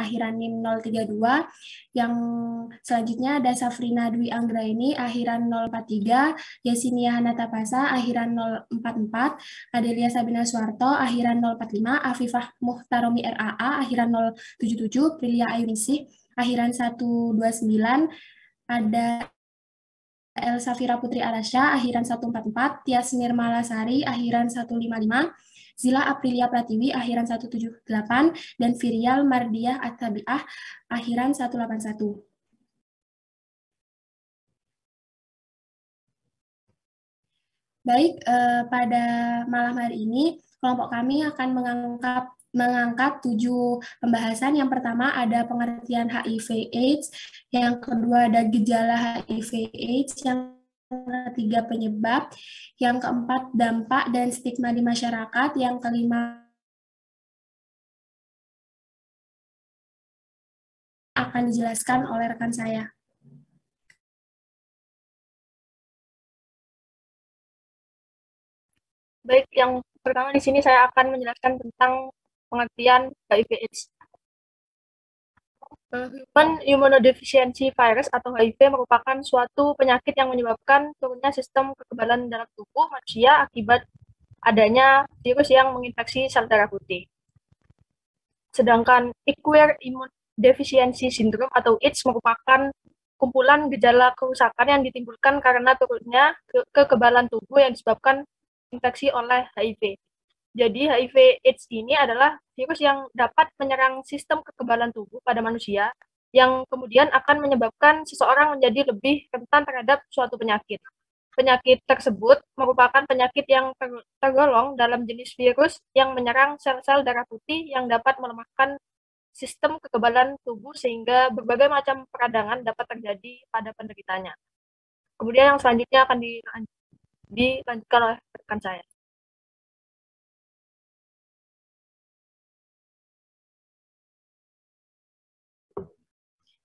akhiran NIM 032. Yang selanjutnya ada Safrina Dwi Anggraini, akhiran 043, Yesinia Hanatapasa, akhiran 044, Adelia Sabina Suarto, akhiran 045, Afifah Muhtaromi RAA, akhiran 077, Prilia Ayuningsih, akhiran 129, ada El Safira Putri Arasya, akhiran 144, Tias Nirmala Sari, akhiran 155, Zila Aprilia Pratiwi, akhiran 178, dan Virial Mardiah At-Tabi'ah, akhiran 181. Baik, pada malam hari ini, kelompok kami akan mengangkat 7 pembahasan. Yang pertama ada pengertian HIV/AIDS, yang kedua ada gejala HIV/AIDS, yang ketiga penyebab, yang keempat dampak dan stigma di masyarakat, yang kelima akan dijelaskan oleh rekan saya. Baik, yang pertama di sini saya akan menjelaskan tentang pengertian HIV/AIDS. Human Immunodeficiency Virus atau HIV merupakan suatu penyakit yang menyebabkan turunnya sistem kekebalan dalam tubuh manusia akibat adanya virus yang menginfeksi sel darah putih. Sedangkan Acquired Immune Deficiency Syndrome atau AIDS merupakan kumpulan gejala kerusakan yang ditimbulkan karena turunnya kekebalan tubuh yang disebabkan infeksi oleh HIV. Jadi HIV/AIDS ini adalah virus yang dapat menyerang sistem kekebalan tubuh pada manusia yang kemudian akan menyebabkan seseorang menjadi lebih rentan terhadap suatu penyakit. Penyakit tersebut merupakan penyakit yang tergolong dalam jenis virus yang menyerang sel-sel darah putih yang dapat melemahkan sistem kekebalan tubuh sehingga berbagai macam peradangan dapat terjadi pada penderitanya. Kemudian yang selanjutnya akan dilanjutkan oleh rekan saya.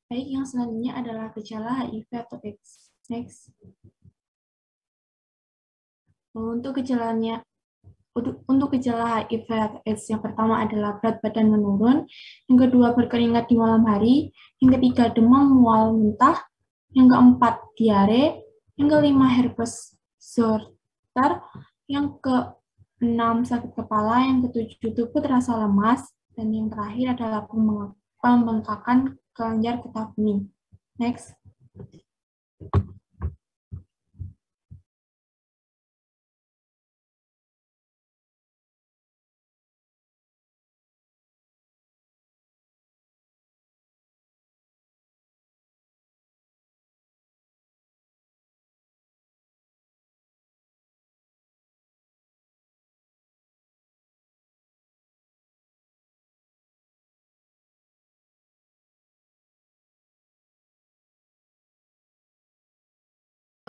Baik, yang selanjutnya adalah gejala HIV atau AIDS. Next. Untuk gejala HIV atau AIDS, yang pertama adalah berat badan menurun, yang kedua berkeringat di malam hari, yang ketiga demam, mual, muntah, yang keempat diare, yang kelima herpes zoster, yang keenam sakit kepala, yang ketujuh tubuh terasa lemas, dan yang terakhir adalah pembengkakan kelenjar getah bening. Next.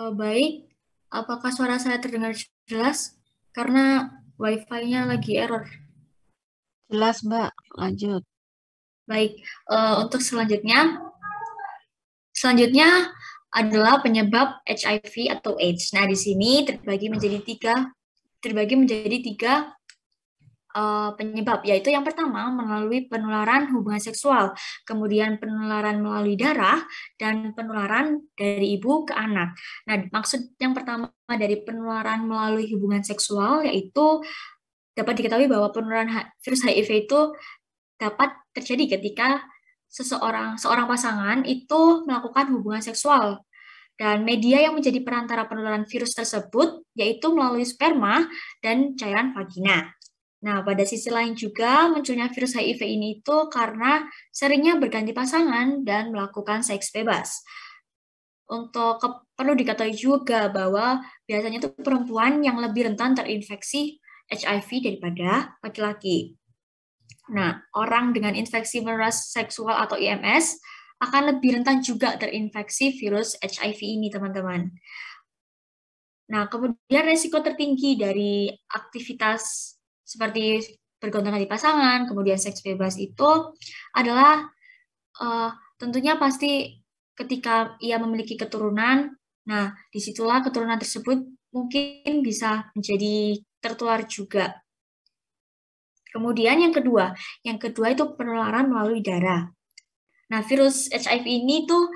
Baik, apakah suara saya terdengar jelas? Karena Wi-Fi-nya lagi error. Jelas, Mbak. Lanjut. Baik, untuk selanjutnya adalah penyebab HIV atau AIDS. Nah, di sini terbagi menjadi tiga penyebab, yaitu yang pertama melalui penularan hubungan seksual, kemudian penularan melalui darah, dan penularan dari ibu ke anak. Nah, maksud yang pertama dari penularan melalui hubungan seksual yaitu dapat diketahui bahwa penularan virus HIV itu dapat terjadi ketika seorang pasangan itu melakukan hubungan seksual. Dan media yang menjadi perantara penularan virus tersebut yaitu melalui sperma dan cairan vagina. Nah, pada sisi lain juga munculnya virus HIV ini itu karena seringnya berganti pasangan dan melakukan seks bebas. Perlu diketahui juga bahwa biasanya itu perempuan yang lebih rentan terinfeksi HIV daripada laki-laki. Nah, orang dengan infeksi menular seksual atau IMS akan lebih rentan juga terinfeksi virus HIV ini, teman-teman. Nah, kemudian resiko tertinggi dari aktivitas seperti bergonta ganti pasangan, kemudian seks bebas itu adalah tentunya pasti ketika ia memiliki keturunan, nah disitulah keturunan tersebut mungkin bisa menjadi tertular juga. Kemudian yang kedua itu penularan melalui darah. Nah, virus HIV ini tuh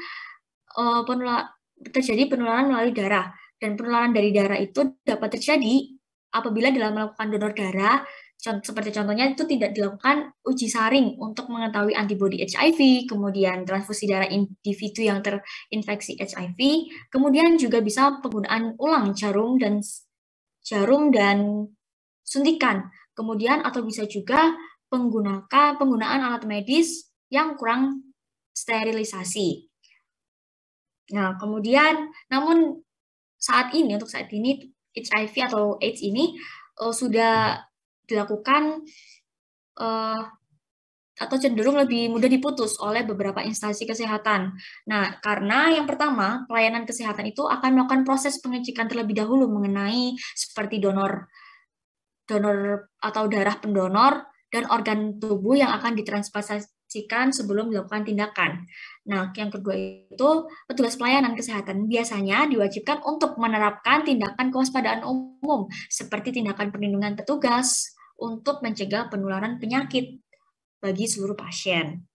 terjadi penularan melalui darah, dan penularan dari darah itu dapat terjadi apabila dalam melakukan donor darah, seperti contohnya itu tidak dilakukan uji saring untuk mengetahui antibodi HIV, kemudian transfusi darah individu yang terinfeksi HIV, kemudian juga bisa penggunaan ulang jarum dan suntikan, kemudian atau bisa juga penggunaan alat medis yang kurang sterilisasi. Nah, kemudian namun untuk saat ini HIV atau AIDS ini sudah dilakukan atau cenderung lebih mudah diputus oleh beberapa instansi kesehatan. Nah, karena yang pertama, pelayanan kesehatan itu akan melakukan proses pengecekan terlebih dahulu mengenai seperti donor atau darah pendonor dan organ tubuh yang akan ditransplantasikan sebelum dilakukan tindakan. Nah, yang kedua itu, petugas pelayanan kesehatan biasanya diwajibkan untuk menerapkan tindakan kewaspadaan umum, seperti tindakan perlindungan petugas untuk mencegah penularan penyakit bagi seluruh pasien.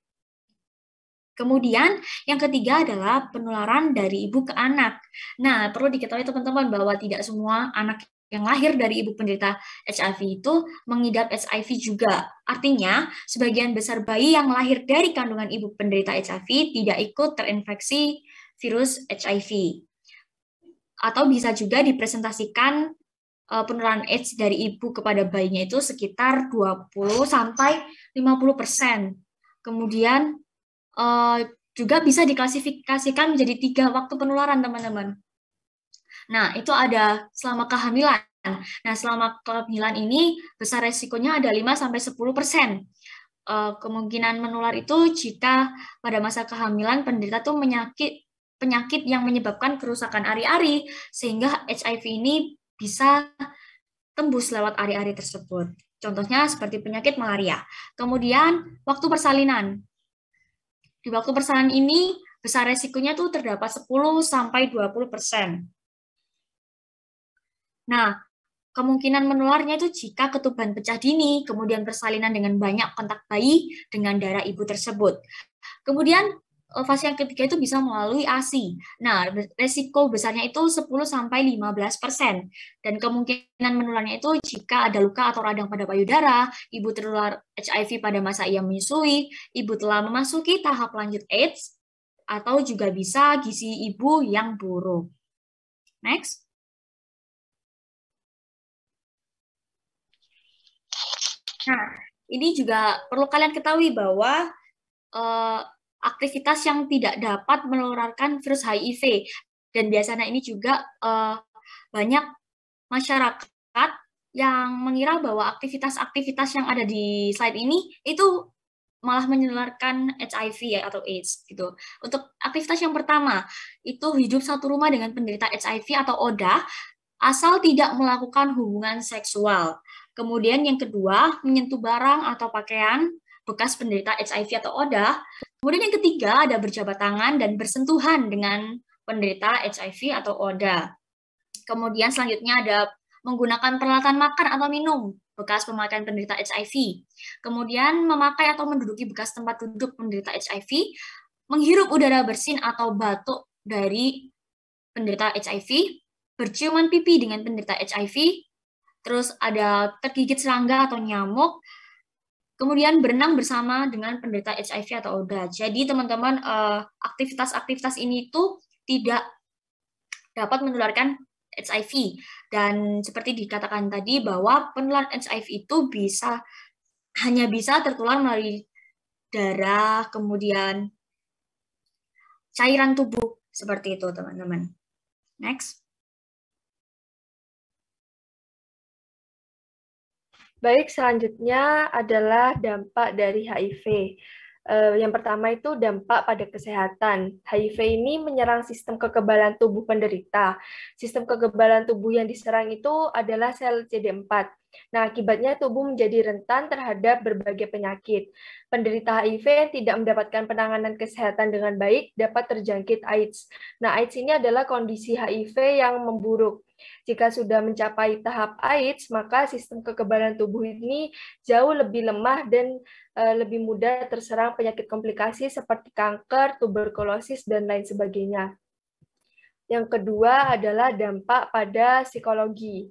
Kemudian, yang ketiga adalah penularan dari ibu ke anak. Nah, perlu diketahui teman-teman bahwa tidak semua anak yang lahir dari ibu penderita HIV itu mengidap HIV juga. Artinya, sebagian besar bayi yang lahir dari kandungan ibu penderita HIV tidak ikut terinfeksi virus HIV. Atau bisa juga dipresentasikan penularan AIDS dari ibu kepada bayinya itu sekitar 20-50%. Kemudian juga bisa diklasifikasikan menjadi 3 waktu penularan, teman-teman. Nah, itu ada selama kehamilan. Nah, selama kehamilan ini besar resikonya ada 5-10%. Kemungkinan menular itu jika pada masa kehamilan penderita tuh penyakit yang menyebabkan kerusakan ari-ari, sehingga HIV ini bisa tembus lewat ari-ari tersebut. Contohnya seperti penyakit malaria. Kemudian, waktu persalinan. Di waktu persalinan ini, besar resikonya tuh terdapat 10-20%. Nah, kemungkinan menularnya itu jika ketuban pecah dini, kemudian persalinan dengan banyak kontak bayi dengan darah ibu tersebut. Kemudian, fase yang ketiga itu bisa melalui ASI. Nah, resiko besarnya itu 10-15%. Dan kemungkinan menularnya itu jika ada luka atau radang pada payudara, ibu tertular HIV pada masa ia menyusui, ibu telah memasuki tahap lanjut AIDS, atau juga bisa gizi ibu yang buruk. Next. Nah, ini juga perlu kalian ketahui bahwa aktivitas yang tidak dapat menularkan virus HIV, dan biasanya ini juga banyak masyarakat yang mengira bahwa aktivitas-aktivitas yang ada di slide ini itu malah menularkan HIV atau AIDS gitu. Untuk aktivitas yang pertama, itu hidup satu rumah dengan penderita HIV atau ODA asal tidak melakukan hubungan seksual. Kemudian yang kedua, menyentuh barang atau pakaian bekas penderita HIV atau ODA. Kemudian yang ketiga, ada berjabat tangan dan bersentuhan dengan penderita HIV atau ODA. Kemudian selanjutnya ada menggunakan peralatan makan atau minum bekas pemakaian penderita HIV. Kemudian memakai atau menduduki bekas tempat duduk penderita HIV, menghirup udara bersin atau batuk dari penderita HIV, berciuman pipi dengan penderita HIV, terus ada tergigit serangga atau nyamuk, kemudian berenang bersama dengan penderita HIV atau ODA. Jadi teman-teman, aktivitas-aktivitas ini tuh tidak dapat menularkan HIV. Dan seperti dikatakan tadi bahwa penularan HIV itu hanya bisa tertular melalui darah, kemudian cairan tubuh, seperti itu teman-teman. Next. Baik, selanjutnya adalah dampak dari HIV. Yang pertama itu dampak pada kesehatan. HIV ini menyerang sistem kekebalan tubuh penderita. Sistem kekebalan tubuh yang diserang itu adalah sel CD4. Nah, akibatnya tubuh menjadi rentan terhadap berbagai penyakit. Penderita HIV yang tidak mendapatkan penanganan kesehatan dengan baik dapat terjangkit AIDS. Nah, AIDS ini adalah kondisi HIV yang memburuk. Jika sudah mencapai tahap AIDS, maka sistem kekebalan tubuh ini jauh lebih lemah dan lebih mudah terserang penyakit komplikasi seperti kanker, tuberkulosis, dan lain sebagainya. Yang kedua adalah dampak pada psikologi.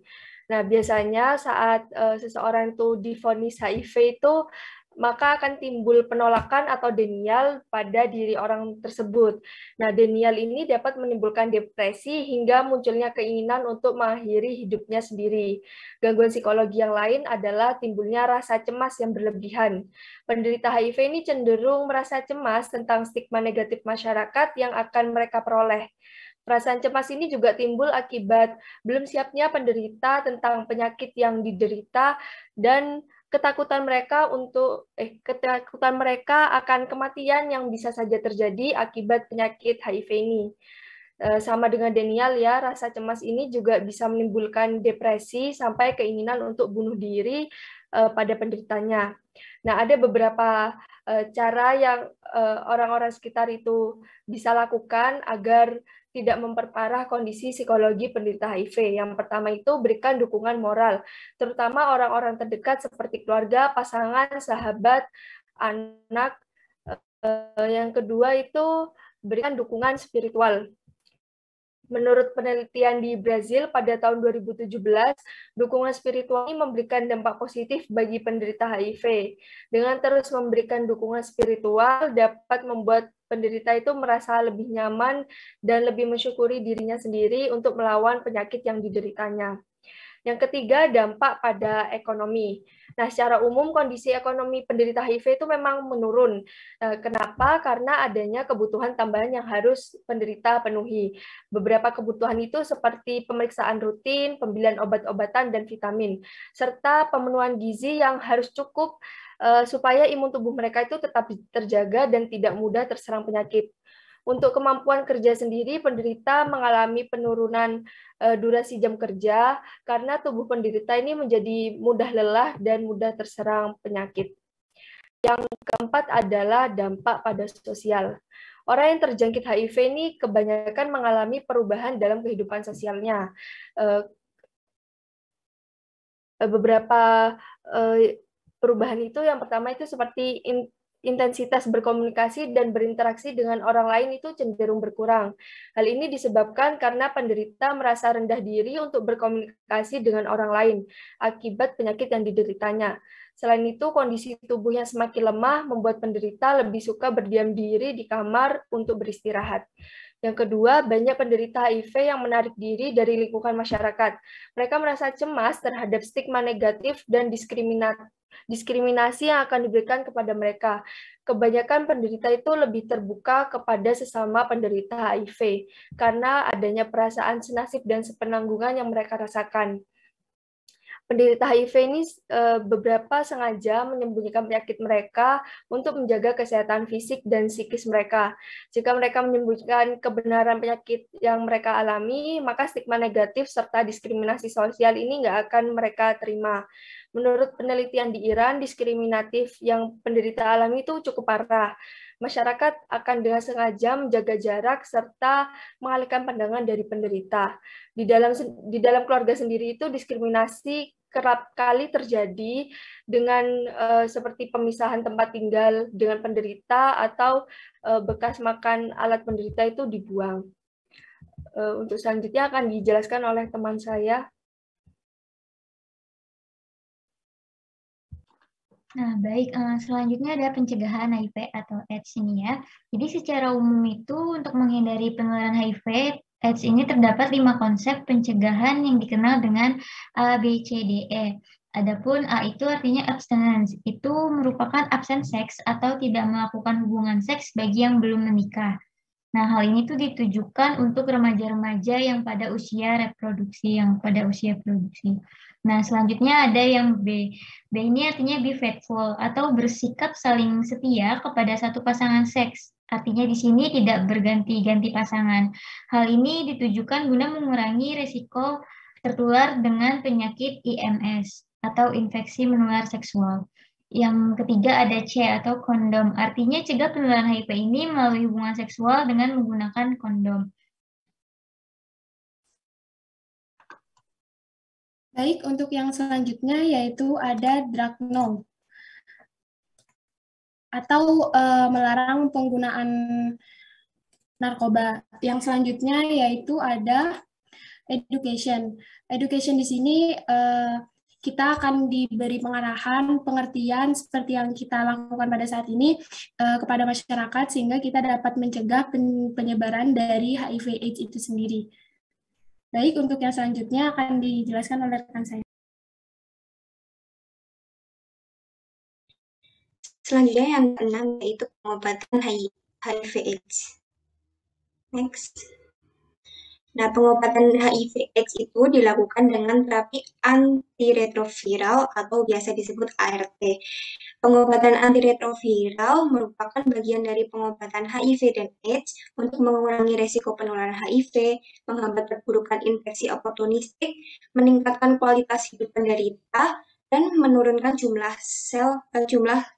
Nah, biasanya saat seseorang itu divonis HIV itu, maka akan timbul penolakan atau denial pada diri orang tersebut. Nah, denial ini dapat menimbulkan depresi hingga munculnya keinginan untuk mengakhiri hidupnya sendiri. Gangguan psikologi yang lain adalah timbulnya rasa cemas yang berlebihan. Penderita HIV ini cenderung merasa cemas tentang stigma negatif masyarakat yang akan mereka peroleh. Perasaan cemas ini juga timbul akibat belum siapnya penderita tentang penyakit yang diderita dan ketakutan mereka akan kematian yang bisa saja terjadi akibat penyakit HIV ini. Sama dengan denial ya, rasa cemas ini juga bisa menimbulkan depresi sampai keinginan untuk bunuh diri pada penderitanya. Nah, ada beberapa cara yang orang-orang sekitar itu bisa lakukan agar tidak memperparah kondisi psikologi penderita HIV. Yang pertama itu berikan dukungan moral, terutama orang-orang terdekat seperti keluarga, pasangan, sahabat, anak. Yang kedua itu berikan dukungan spiritual. Menurut penelitian di Brazil pada tahun 2017, dukungan spiritual ini memberikan dampak positif bagi penderita HIV. Dengan terus memberikan dukungan spiritual dapat membuat penderita itu merasa lebih nyaman dan lebih mensyukuri dirinya sendiri untuk melawan penyakit yang dideritanya. Yang ketiga, dampak pada ekonomi. Nah, secara umum kondisi ekonomi penderita HIV itu memang menurun. Kenapa? Karena adanya kebutuhan tambahan yang harus penderita penuhi. Beberapa kebutuhan itu seperti pemeriksaan rutin, pembelian obat-obatan dan vitamin, serta pemenuhan gizi yang harus cukup supaya imun tubuh mereka itu tetap terjaga dan tidak mudah terserang penyakit. Untuk kemampuan kerja sendiri, penderita mengalami penurunan durasi jam kerja karena tubuh penderita ini menjadi mudah lelah dan mudah terserang penyakit. Yang keempat adalah dampak pada sosial. Orang yang terjangkit HIV ini kebanyakan mengalami perubahan dalam kehidupan sosialnya. Beberapa perubahan itu yang pertama itu seperti intensitas berkomunikasi dan berinteraksi dengan orang lain itu cenderung berkurang. Hal ini disebabkan karena penderita merasa rendah diri untuk berkomunikasi dengan orang lain akibat penyakit yang dideritanya. Selain itu, kondisi tubuhnya semakin lemah membuat penderita lebih suka berdiam diri di kamar untuk beristirahat. Yang kedua, banyak penderita HIV yang menarik diri dari lingkungan masyarakat. Mereka merasa cemas terhadap stigma negatif dan diskriminasi yang akan diberikan kepada mereka. Kebanyakan penderita itu lebih terbuka kepada sesama penderita HIV karena adanya perasaan senasib dan sepenanggungan yang mereka rasakan. Penderita HIV ini beberapa sengaja menyembunyikan penyakit mereka untuk menjaga kesehatan fisik dan psikis mereka. Jika mereka menyembunyikan kebenaran penyakit yang mereka alami, maka stigma negatif serta diskriminasi sosial ini nggak akan mereka terima. Menurut penelitian di Iran, diskriminatif yang penderita alami itu cukup parah. Masyarakat akan dengan sengaja menjaga jarak serta mengalihkan pandangan dari penderita. Di dalam keluarga sendiri itu diskriminasi kerap kali terjadi dengan seperti pemisahan tempat tinggal dengan penderita atau bekas makan alat penderita itu dibuang. Untuk selanjutnya akan dijelaskan oleh teman saya. Nah, baik. Selanjutnya ada pencegahan HIV atau AIDS ini ya. Jadi secara umum itu untuk menghindari penularan HIV, AIDS ini terdapat 5 konsep pencegahan yang dikenal dengan A, B, C, D, E. Adapun A itu artinya abstinence, itu merupakan absen seks atau tidak melakukan hubungan seks bagi yang belum menikah. Nah, hal ini tuh ditujukan untuk remaja-remaja yang pada usia produksi. Nah, selanjutnya ada yang B. B ini artinya be faithful atau bersikap saling setia kepada satu pasangan seks. Artinya di sini tidak berganti-ganti pasangan. Hal ini ditujukan guna mengurangi risiko tertular dengan penyakit IMS atau infeksi menular seksual. Yang ketiga ada C atau kondom. Artinya cegah penularan HIV ini melalui hubungan seksual dengan menggunakan kondom. Baik, untuk yang selanjutnya yaitu ada drug no atau melarang penggunaan narkoba. Yang selanjutnya yaitu ada education. Education di sini kita akan diberi pengarahan, pengertian seperti yang kita lakukan pada saat ini kepada masyarakat sehingga kita dapat mencegah penyebaran dari HIV/AIDS itu sendiri. Baik, untuk yang selanjutnya akan dijelaskan oleh rekan saya. Selanjutnya yang keenam yaitu pengobatan HIV/AIDS. Next. Nah, pengobatan HIV/AIDS itu dilakukan dengan terapi antiretroviral atau biasa disebut ART. Pengobatan antiretroviral merupakan bagian dari pengobatan HIV dan AIDS untuk mengurangi resiko penularan HIV, menghambat perburukan infeksi oportunistik, meningkatkan kualitas hidup penderita, dan menurunkan jumlah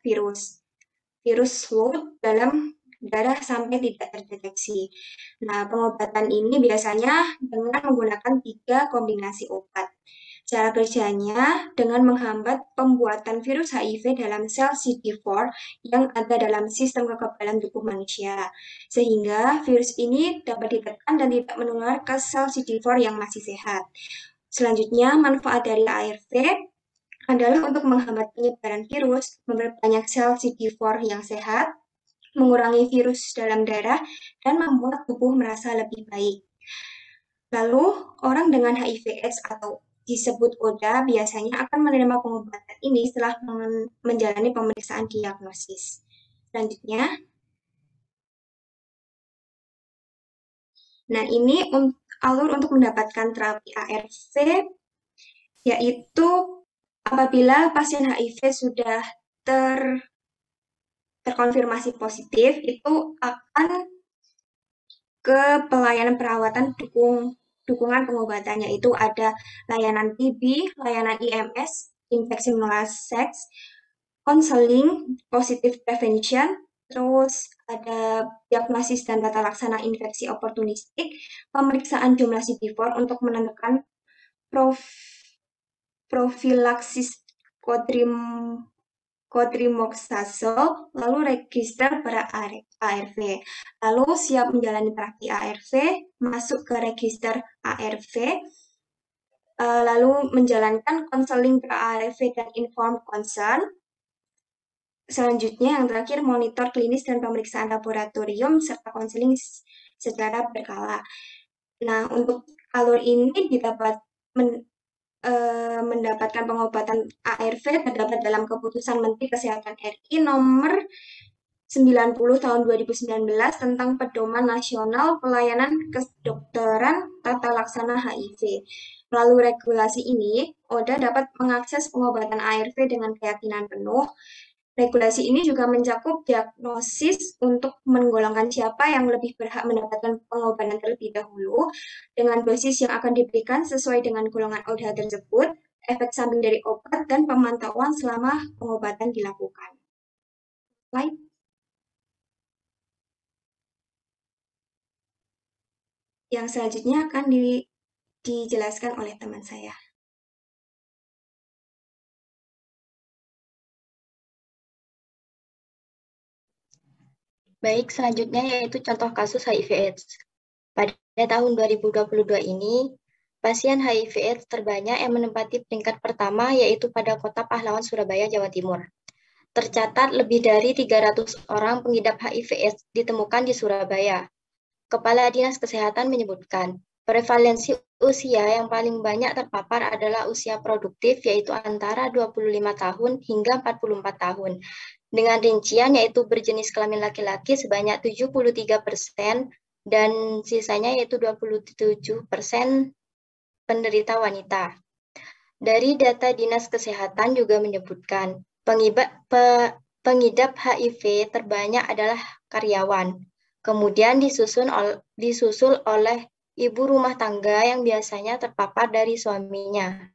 virus load dalam darah sampai tidak terdeteksi. Nah, pengobatan ini biasanya dengan menggunakan 3 kombinasi obat. Cara kerjanya dengan menghambat pembuatan virus HIV dalam sel CD4 yang ada dalam sistem kekebalan tubuh manusia, sehingga virus ini dapat ditekan dan tidak menular ke sel CD4 yang masih sehat. Selanjutnya, manfaat dari ARV adalah untuk menghambat penyebaran virus, memperbanyak sel CD4 yang sehat, mengurangi virus dalam darah, dan membuat tubuh merasa lebih baik. Lalu, orang dengan HIV/AIDS atau disebut ODA biasanya akan menerima pengobatan ini setelah menjalani pemeriksaan diagnosis. Selanjutnya, nah ini alur untuk mendapatkan terapi ARV, yaitu apabila pasien HIV sudah terkonfirmasi positif, itu akan ke pelayanan perawatan dukungan pengobatannya, itu ada layanan TB, layanan IMS, infeksi menular seks, konseling, positive prevention, terus ada diagnosis dan tata laksana infeksi oportunistik, pemeriksaan jumlah CD4 untuk menentukan profilaksis kotrimoxazole, lalu register pada ARV. Lalu siap menjalani terapi ARV, masuk ke register ARV, lalu menjalankan konseling ARV dan informed consent. Selanjutnya yang terakhir monitor klinis dan pemeriksaan laboratorium serta konseling secara berkala. Nah, untuk alur ini mendapatkan pengobatan ARV terdapat dalam keputusan Menteri Kesehatan RI nomor 90 tahun 2019 tentang Pedoman Nasional Pelayanan Kedokteran Tata Laksana HIV. Melalui regulasi ini, ODA dapat mengakses pengobatan ARV dengan keyakinan penuh. Regulasi ini juga mencakup diagnosis untuk menggolongkan siapa yang lebih berhak mendapatkan pengobatan terlebih dahulu, dengan dosis yang akan diberikan sesuai dengan golongan ODA tersebut, efek samping dari obat, dan pemantauan selama pengobatan dilakukan. Slide. Yang selanjutnya akan dijelaskan oleh teman saya. Baik, selanjutnya yaitu contoh kasus HIV/AIDS. Pada tahun 2022 ini, pasien HIV/AIDS terbanyak yang menempati peringkat pertama yaitu pada Kota Pahlawan, Surabaya, Jawa Timur. Tercatat lebih dari 300 orang pengidap HIV/AIDS ditemukan di Surabaya. Kepala Dinas Kesehatan menyebutkan, prevalensi usia yang paling banyak terpapar adalah usia produktif yaitu antara 25 tahun hingga 44 tahun. Dengan rincian yaitu berjenis kelamin laki-laki sebanyak 73% dan sisanya yaitu 27% penderita wanita. Dari data Dinas Kesehatan juga menyebutkan pengidap HIV terbanyak adalah karyawan. Kemudian disusul oleh ibu rumah tangga yang biasanya terpapar dari suaminya.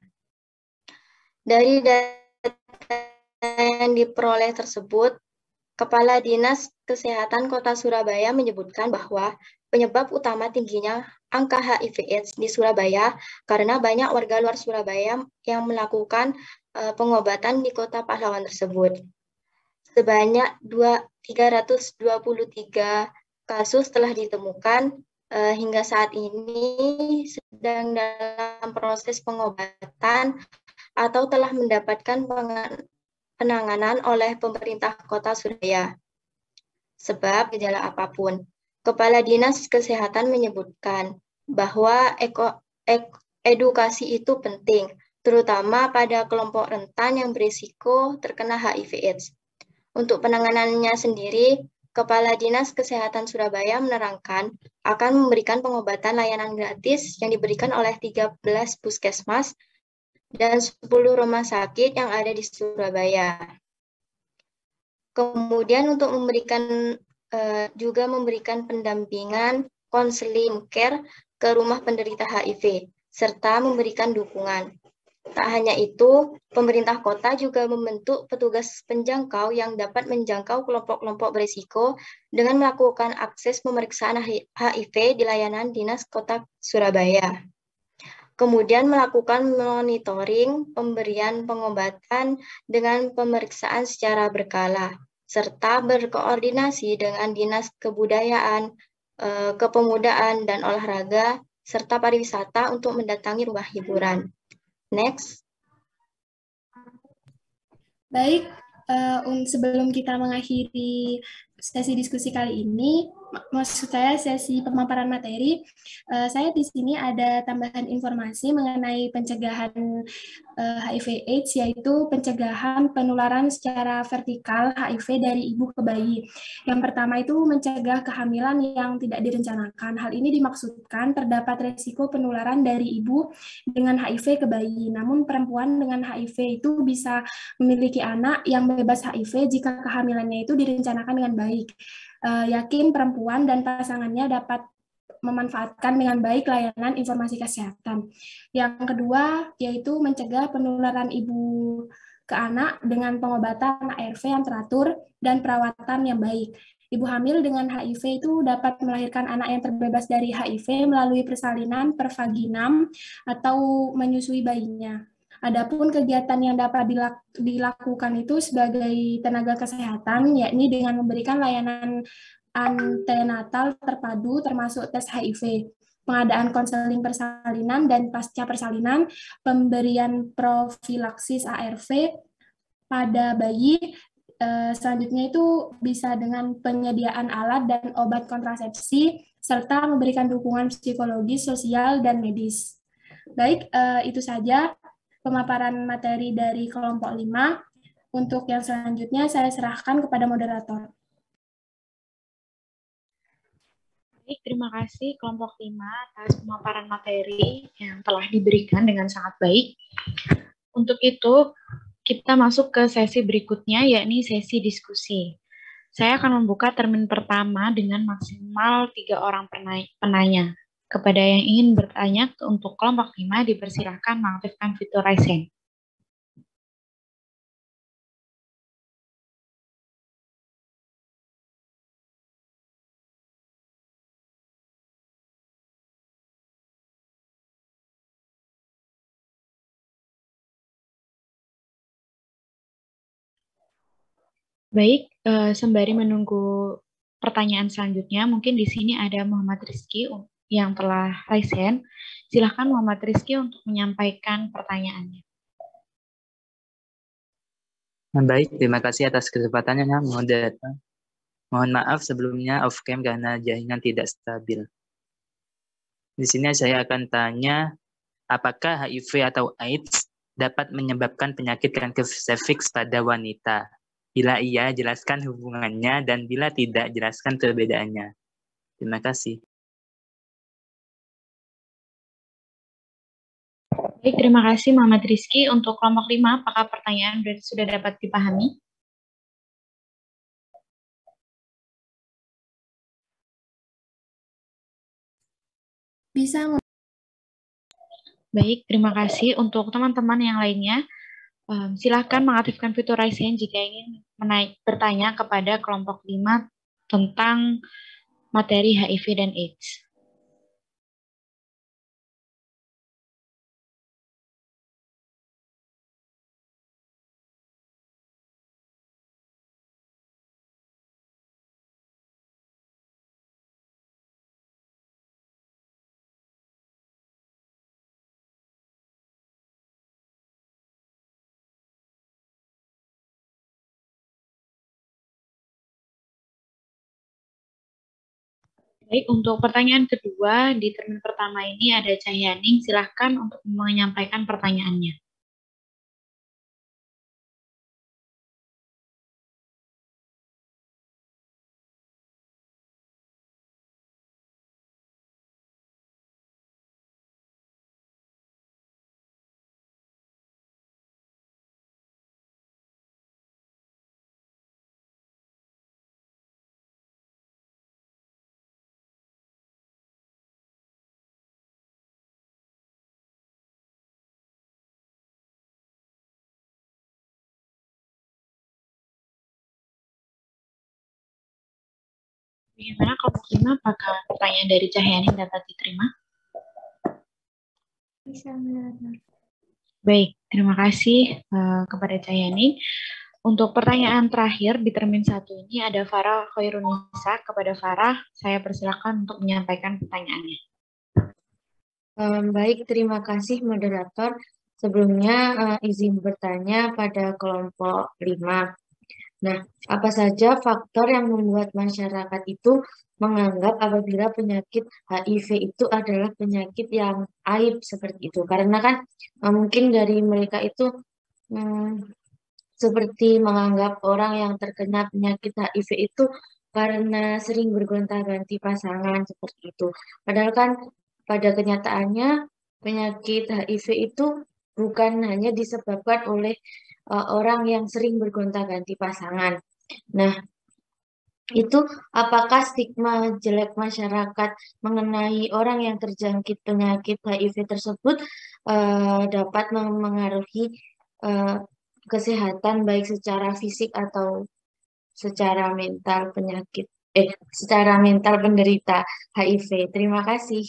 Dari data yang diperoleh tersebut, Kepala Dinas Kesehatan Kota Surabaya menyebutkan bahwa penyebab utama tingginya angka HIV/AIDS di Surabaya karena banyak warga luar Surabaya yang melakukan pengobatan di Kota Pahlawan tersebut. Sebanyak 323 kasus telah ditemukan hingga saat ini sedang dalam proses pengobatan atau telah mendapatkan penanganan oleh pemerintah Kota Surabaya. Sebab gejala apapun, Kepala Dinas Kesehatan menyebutkan bahwa edukasi itu penting, terutama pada kelompok rentan yang berisiko terkena HIV/AIDS. Untuk penanganannya sendiri, Kepala Dinas Kesehatan Surabaya menerangkan akan memberikan pengobatan layanan gratis yang diberikan oleh 13 puskesmas dan 10 rumah sakit yang ada di Surabaya. Kemudian untuk juga memberikan pendampingan konseling care ke rumah penderita HIV, serta memberikan dukungan. Tak hanya itu, pemerintah kota juga membentuk petugas penjangkau yang dapat menjangkau kelompok-kelompok berisiko dengan melakukan akses pemeriksaan HIV di layanan Dinas Kota Surabaya. Kemudian melakukan monitoring pemberian pengobatan dengan pemeriksaan secara berkala, serta berkoordinasi dengan Dinas Kebudayaan, Kepemudaan, dan Olahraga, serta pariwisata untuk mendatangi rumah hiburan. Next. Baik, sebelum kita mengakhiri sesi diskusi kali ini, maksud saya sesi pemaparan materi, saya di sini ada tambahan informasi mengenai pencegahan HIV/AIDS, yaitu pencegahan penularan secara vertikal HIV dari ibu ke bayi. Yang pertama itu mencegah kehamilan yang tidak direncanakan. Hal ini dimaksudkan terdapat risiko penularan dari ibu dengan HIV ke bayi. Namun perempuan dengan HIV itu bisa memiliki anak yang bebas HIV jika kehamilannya itu direncanakan dengan baik. Yakin perempuan dan pasangannya dapat memanfaatkan dengan baik layanan informasi kesehatan. Yang kedua, yaitu mencegah penularan ibu ke anak dengan pengobatan ARV yang teratur dan perawatan yang baik. Ibu hamil dengan HIV itu dapat melahirkan anak yang terbebas dari HIV melalui persalinan per vaginam atau menyusui bayinya. Adapun kegiatan yang dapat dilakukan itu sebagai tenaga kesehatan, yakni dengan memberikan layanan antenatal terpadu termasuk tes HIV, pengadaan konseling persalinan dan pasca persalinan, pemberian profilaksis ARV pada bayi. Selanjutnya itu bisa dengan penyediaan alat dan obat kontrasepsi, serta memberikan dukungan psikologis, sosial, dan medis. Baik, itu saja pemaparan materi dari kelompok 5. Untuk yang selanjutnya saya serahkan kepada moderator. Baik, terima kasih kelompok 5 atas pemaparan materi yang telah diberikan dengan sangat baik. Untuk itu, kita masuk ke sesi berikutnya, yakni sesi diskusi. Saya akan membuka termin pertama dengan maksimal 3 orang penanya. Kepada yang ingin bertanya untuk kelompok 5, dipersilahkan mengaktifkan fitur raise hand. Baik, sembari menunggu pertanyaan selanjutnya, mungkin di sini ada Muhammad Rizky yang telah raise hand. Silahkan Muhammad Rizky untuk menyampaikan pertanyaannya. Baik, terima kasih atas kesempatannya, moderator. Mohon maaf sebelumnya off cam karena jaringan tidak stabil. Di sini saya akan tanya, apakah HIV atau AIDS dapat menyebabkan penyakit kanker serviks pada wanita? Bila iya, jelaskan hubungannya, dan bila tidak, jelaskan perbedaannya. Terima kasih. Baik, terima kasih Muhammad Rizky. Untuk kelompok 5, apakah pertanyaan sudah dapat dipahami? Bisa. Baik, terima kasih. Untuk teman-teman yang lainnya, Silakan mengaktifkan fitur raise hand jika ingin bertanya kepada kelompok 5 tentang materi HIV dan AIDS. Baik, untuk pertanyaan kedua di termin pertama ini ada Cahyaning. Silahkan untuk menyampaikan pertanyaannya. Bagaimana kelompok 5, apakah pertanyaan dari Cahyaning dapat diterima? Bisa, moderator. Baik, terima kasih kepada Cahyaning. Untuk pertanyaan terakhir di termin 1 ini ada Farah Khairunisa. Kepada Farah, saya persilakan untuk menyampaikan pertanyaannya. Baik, terima kasih moderator. Sebelumnya izin bertanya pada kelompok 5. Nah, apa saja faktor yang membuat masyarakat itu menganggap apabila penyakit HIV itu adalah penyakit yang aib seperti itu? Karena kan mungkin dari mereka itu seperti menganggap orang yang terkena penyakit HIV itu karena sering bergonta-ganti pasangan seperti itu. Padahal kan pada kenyataannya penyakit HIV itu bukan hanya disebabkan oleh orang yang sering bergonta-ganti pasangan. Nah, itu apakah stigma jelek masyarakat mengenai orang yang terjangkit penyakit HIV tersebut dapat memengaruhi kesehatan baik secara fisik atau secara mental secara mental penderita HIV. Terima kasih.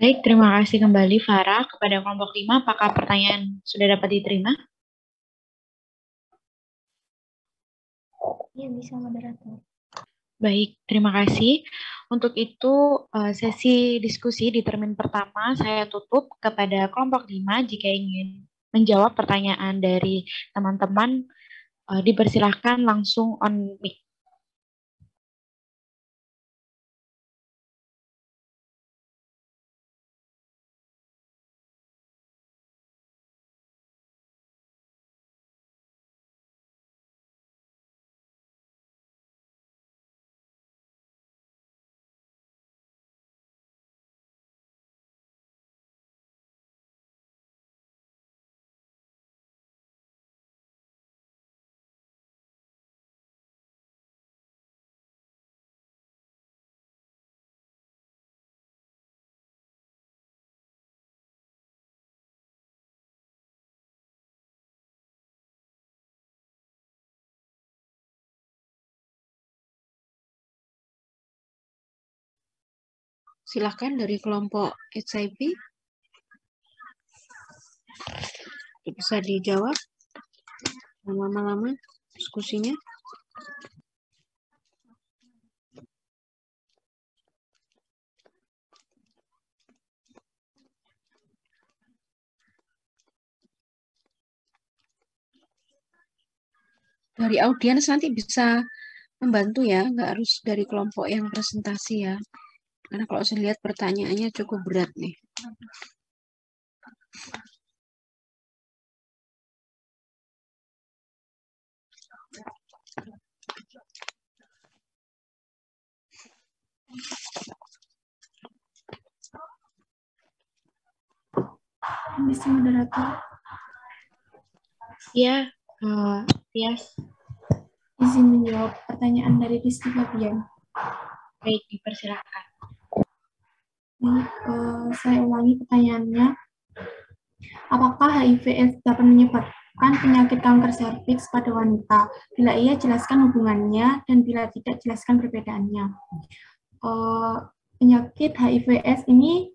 Baik, terima kasih kembali Farah. Kepada kelompok 5, apakah pertanyaan sudah dapat diterima? Iya, bisa moderator. Baik, terima kasih. Untuk itu, sesi diskusi di termin pertama saya tutup. Kepada kelompok 5, jika ingin menjawab pertanyaan dari teman-teman, dipersilahkan langsung on mic. Silakan dari kelompok HIV. Bisa dijawab lama-lama diskusinya. Dari audiens nanti bisa membantu ya, nggak harus dari kelompok yang presentasi ya. Karena kalau saya lihat pertanyaannya cukup berat nih. Bisa moderator. Ya, Tias. Izin menjawab pertanyaan dari Rizky Fabian. Baik, dipersilakan. Saya ulangi pertanyaannya. Apakah HIV/AIDS dapat menyebabkan penyakit kanker serviks pada wanita? Bila iya, jelaskan hubungannya, dan bila tidak, jelaskan perbedaannya. Penyakit HIV/AIDS ini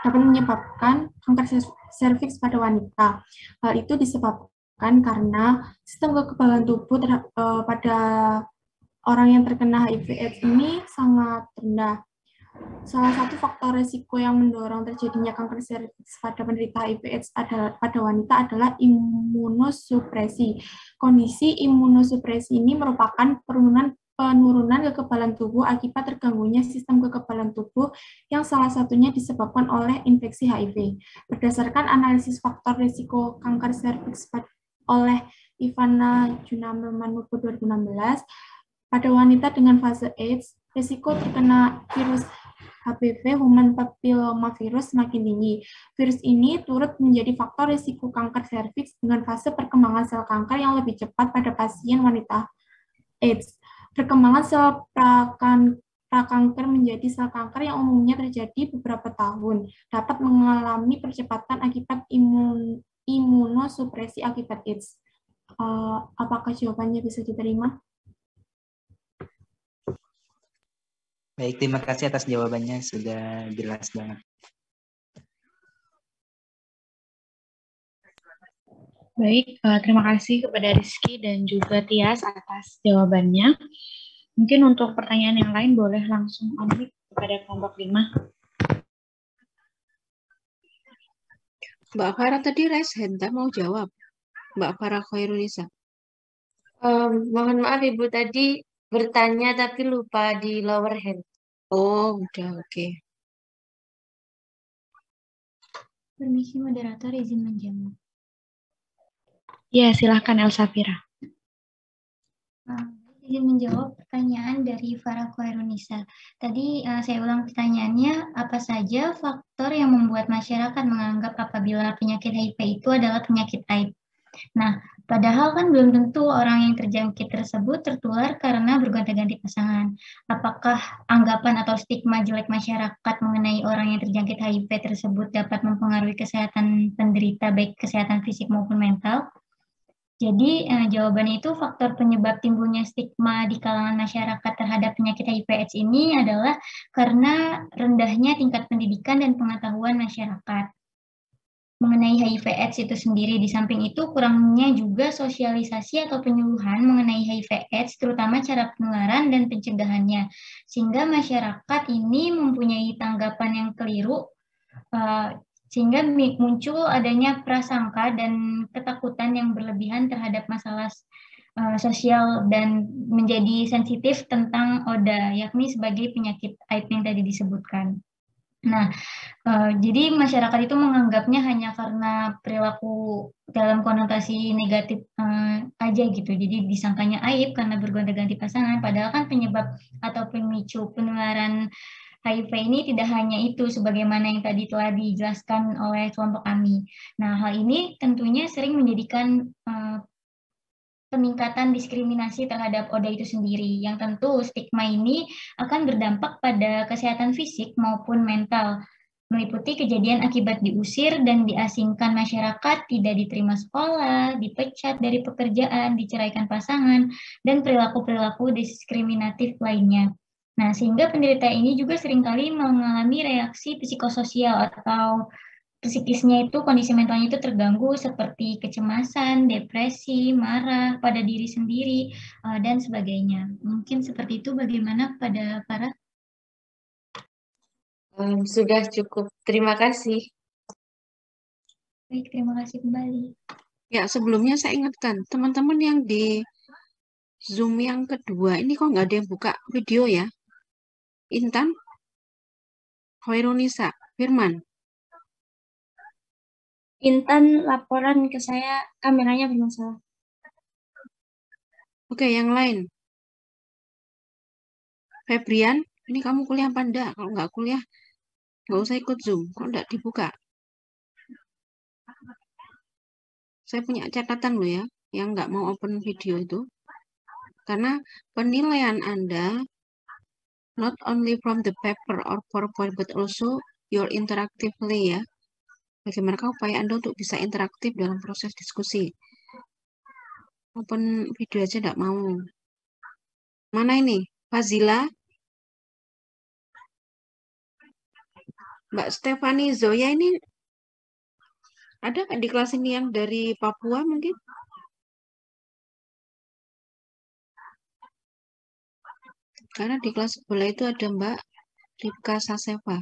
dapat menyebabkan kanker serviks pada wanita. Hal itu disebabkan karena sistem kekebalan tubuh pada orang yang terkena HIV/AIDS ini sangat rendah. Salah satu faktor risiko yang mendorong terjadinya kanker serviks pada penderita HIV/AIDS pada wanita adalah imunosupresi. Kondisi imunosupresi ini merupakan penurunan kekebalan tubuh akibat terganggunya sistem kekebalan tubuh yang salah satunya disebabkan oleh infeksi HIV. Berdasarkan analisis faktor risiko kanker serviks oleh Ivana Junamel-Manuko 2016, pada wanita dengan fase AIDS, risiko terkena virus HPV human papillomavirus semakin tinggi. Virus ini turut menjadi faktor risiko kanker serviks dengan fase perkembangan sel kanker yang lebih cepat pada pasien wanita AIDS. Perkembangan sel prakanker menjadi sel kanker yang umumnya terjadi beberapa tahun, dapat mengalami percepatan akibat imunosupresi akibat AIDS. Apakah jawabannya bisa diterima? Baik, terima kasih atas jawabannya, sudah jelas banget. Baik, terima kasih kepada Rizky dan juga Tias atas jawabannya. Mungkin untuk pertanyaan yang lain boleh langsung on-mic kepada kelompok 5. Mbak Farah tadi raise hand, mau jawab. Mbak Farah Khairunisa. Mohon maaf Ibu, tadi bertanya tapi lupa di lower hand. Oh, udah, oke. Permisi moderator, izin menjawab. Ya, silahkan Elsafira. Izin menjawab pertanyaan dari Farah Khairunisa. Tadi saya ulang pertanyaannya, apa saja faktor yang membuat masyarakat menganggap apabila penyakit HIV itu adalah penyakit aib? Nah, padahal kan belum tentu orang yang terjangkit tersebut tertular karena bergonta-ganti pasangan. Apakah anggapan atau stigma jelek masyarakat mengenai orang yang terjangkit HIV tersebut dapat mempengaruhi kesehatan penderita, baik kesehatan fisik maupun mental? Jadi jawabannya itu faktor penyebab timbulnya stigma di kalangan masyarakat terhadap penyakit HIV/AIDS ini adalah karena rendahnya tingkat pendidikan dan pengetahuan masyarakat mengenai HIV/AIDS itu sendiri. Di samping itu kurangnya juga sosialisasi atau penyuluhan mengenai HIV/AIDS, terutama cara penularan dan pencegahannya, sehingga masyarakat ini mempunyai tanggapan yang keliru, sehingga muncul adanya prasangka dan ketakutan yang berlebihan terhadap masalah sosial dan menjadi sensitif tentang ODA, yakni sebagai penyakit AIDS yang tadi disebutkan. Nah, jadi masyarakat itu menganggapnya hanya karena perilaku dalam konotasi negatif aja gitu. Jadi disangkanya aib karena bergonta-ganti pasangan, padahal kan penyebab atau pemicu penularan HIV ini tidak hanya itu, sebagaimana yang tadi telah dijelaskan oleh kelompok kami. Nah, hal ini tentunya sering menjadikan peningkatan diskriminasi terhadap ODA itu sendiri, yang tentu stigma ini akan berdampak pada kesehatan fisik maupun mental, meliputi kejadian akibat diusir dan diasingkan masyarakat, tidak diterima sekolah, dipecat dari pekerjaan, diceraikan pasangan, dan perilaku-perilaku diskriminatif lainnya. Nah, sehingga penderita ini juga seringkali mengalami reaksi psikososial atau psikisnya itu, kondisi mentalnya itu terganggu seperti kecemasan, depresi, marah pada diri sendiri, dan sebagainya. Mungkin seperti itu. Bagaimana pada Farah? Sudah cukup, terima kasih. Baik, terima kasih kembali. Ya, sebelumnya saya ingatkan, teman-teman yang di Zoom yang kedua, ini kok nggak ada yang buka video ya? Intan, Khairunisa, Firman. Intan laporan ke saya kameranya bermasalah. Oke, yang lain. Febrian, ini kamu kuliah apa enggak? Kalau nggak kuliah, nggak usah ikut Zoom. Kok nggak dibuka? Saya punya catatan loh ya, yang nggak mau open video itu. Karena penilaian Anda not only from the paper or PowerPoint, but also your interactively ya. Bagaimanakah upaya Anda untuk bisa interaktif dalam proses diskusi? Open video aja enggak mau. Mana ini? Fazila? Mbak Stefani Zoya ini ada nggak di kelas ini yang dari Papua mungkin? Karena di kelas sebelah itu ada Mbak Ripka Saseva.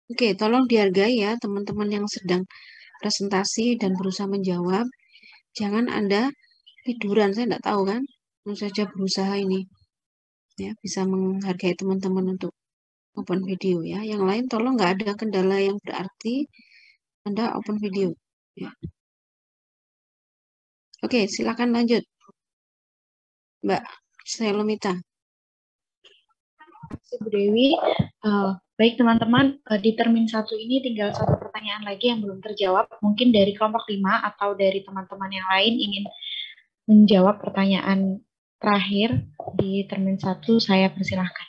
Oke, tolong dihargai ya teman-teman yang sedang presentasi dan berusaha menjawab. Jangan Anda tiduran, saya enggak tahu kan. Tentu saja berusaha ini. Ya, bisa menghargai teman-teman untuk open video ya. Yang lain tolong nggak ada kendala yang berarti Anda open video. Ya. Oke, silakan lanjut. Mbak Selomita. Bu Dewi, baik teman-teman, di termin 1 ini tinggal 1 pertanyaan lagi yang belum terjawab. Mungkin dari kelompok 5 atau dari teman-teman yang lain ingin menjawab pertanyaan terakhir di termin 1, saya persilahkan.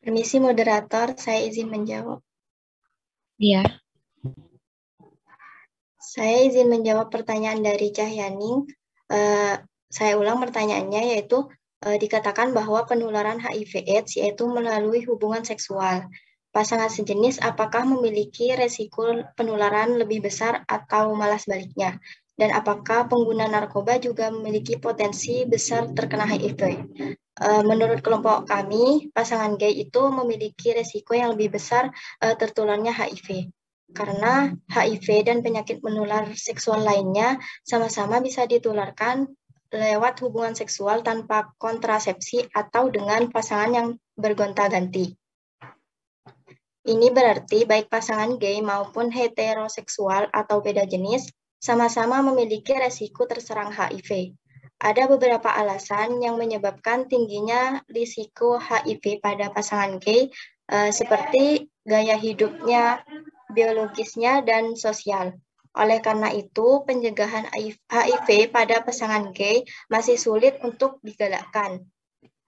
Permisi moderator, saya izin menjawab. Iya. Saya izin menjawab pertanyaan dari Cahyaning. Saya ulang pertanyaannya, yaitu dikatakan bahwa penularan HIV/AIDS yaitu melalui hubungan seksual. Pasangan sejenis apakah memiliki resiko penularan lebih besar atau malah sebaliknya? Dan apakah pengguna narkoba juga memiliki potensi besar terkena HIV? Menurut kelompok kami, pasangan gay itu memiliki resiko yang lebih besar tertularnya HIV. Karena HIV dan penyakit menular seksual lainnya sama-sama bisa ditularkan lewat hubungan seksual tanpa kontrasepsi atau dengan pasangan yang bergonta-ganti. Ini berarti baik pasangan gay maupun heteroseksual atau beda jenis sama-sama memiliki resiko terserang HIV. Ada beberapa alasan yang menyebabkan tingginya risiko HIV pada pasangan gay, seperti gaya hidupnya, biologisnya, dan sosial. Oleh karena itu, pencegahan HIV pada pasangan gay masih sulit untuk digalakkan.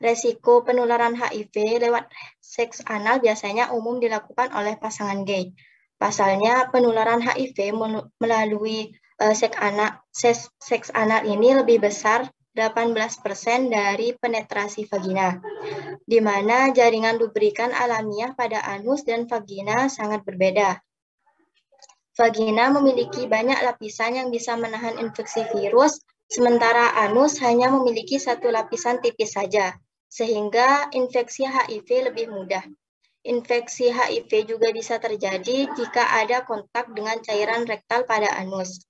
Resiko penularan HIV lewat seks anal biasanya umum dilakukan oleh pasangan gay. Pasalnya, penularan HIV melalui seks anal ini lebih besar 18% dari penetrasi vagina, di mana jaringan lubrikan alamiah pada anus dan vagina sangat berbeda. Vagina memiliki banyak lapisan yang bisa menahan infeksi virus, sementara anus hanya memiliki 1 lapisan tipis saja, sehingga infeksi HIV lebih mudah. Infeksi HIV juga bisa terjadi jika ada kontak dengan cairan rektal pada anus.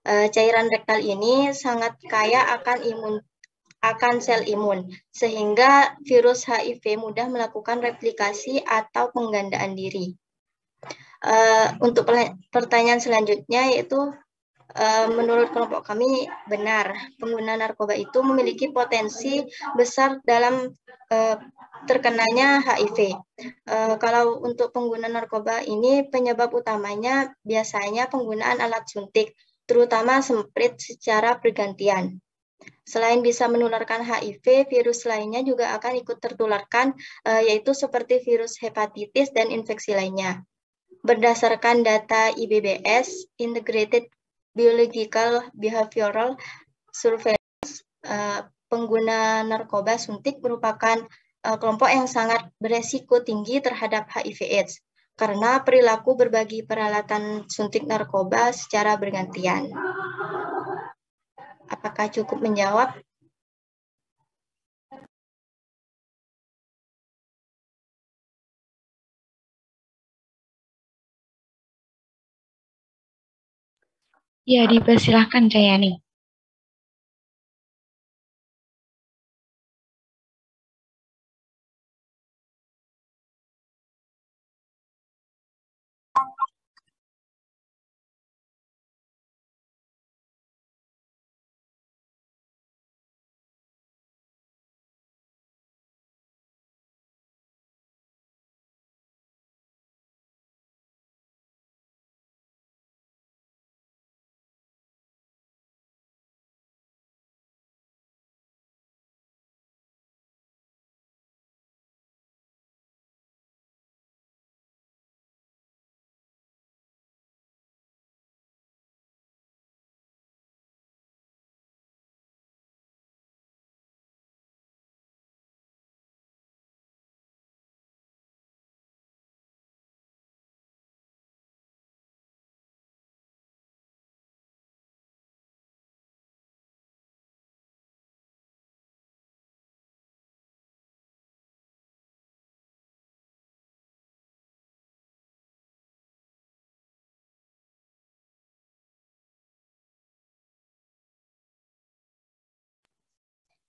Cairan rektal ini sangat kaya akan sel imun, sehingga virus HIV mudah melakukan replikasi atau penggandaan diri. Untuk pertanyaan selanjutnya, yaitu menurut kelompok kami benar pengguna narkoba itu memiliki potensi besar dalam terkenanya HIV. Kalau untuk pengguna narkoba ini penyebab utamanya biasanya penggunaan alat suntik, terutama semprit secara bergantian. Selain bisa menularkan HIV, virus lainnya juga akan ikut tertularkan, yaitu seperti virus hepatitis dan infeksi lainnya. Berdasarkan data IBBS, Integrated Biological Behavioral Surveillance, pengguna narkoba suntik merupakan kelompok yang sangat beresiko tinggi terhadap HIV/AIDS karena perilaku berbagi peralatan suntik narkoba secara bergantian. Apakah cukup menjawab? Ya, dipersilahkan Cayani.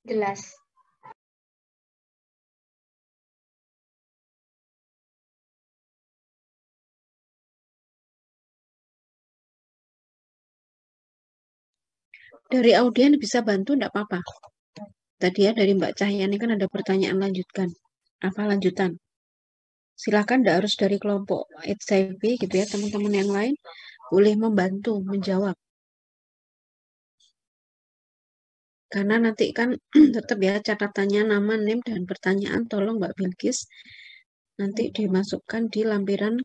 Jelas. Dari audien bisa bantu, enggak apa-apa. Tadi ya dari Mbak Cahyani kan ada pertanyaan lanjutkan. Apa lanjutan? Silakan, enggak harus dari kelompok HIV gitu ya, teman-teman yang lain boleh membantu menjawab. Karena nanti kan tetap ya catatannya nama, name, dan pertanyaan tolong Mbak Bilkis nanti dimasukkan di lampiran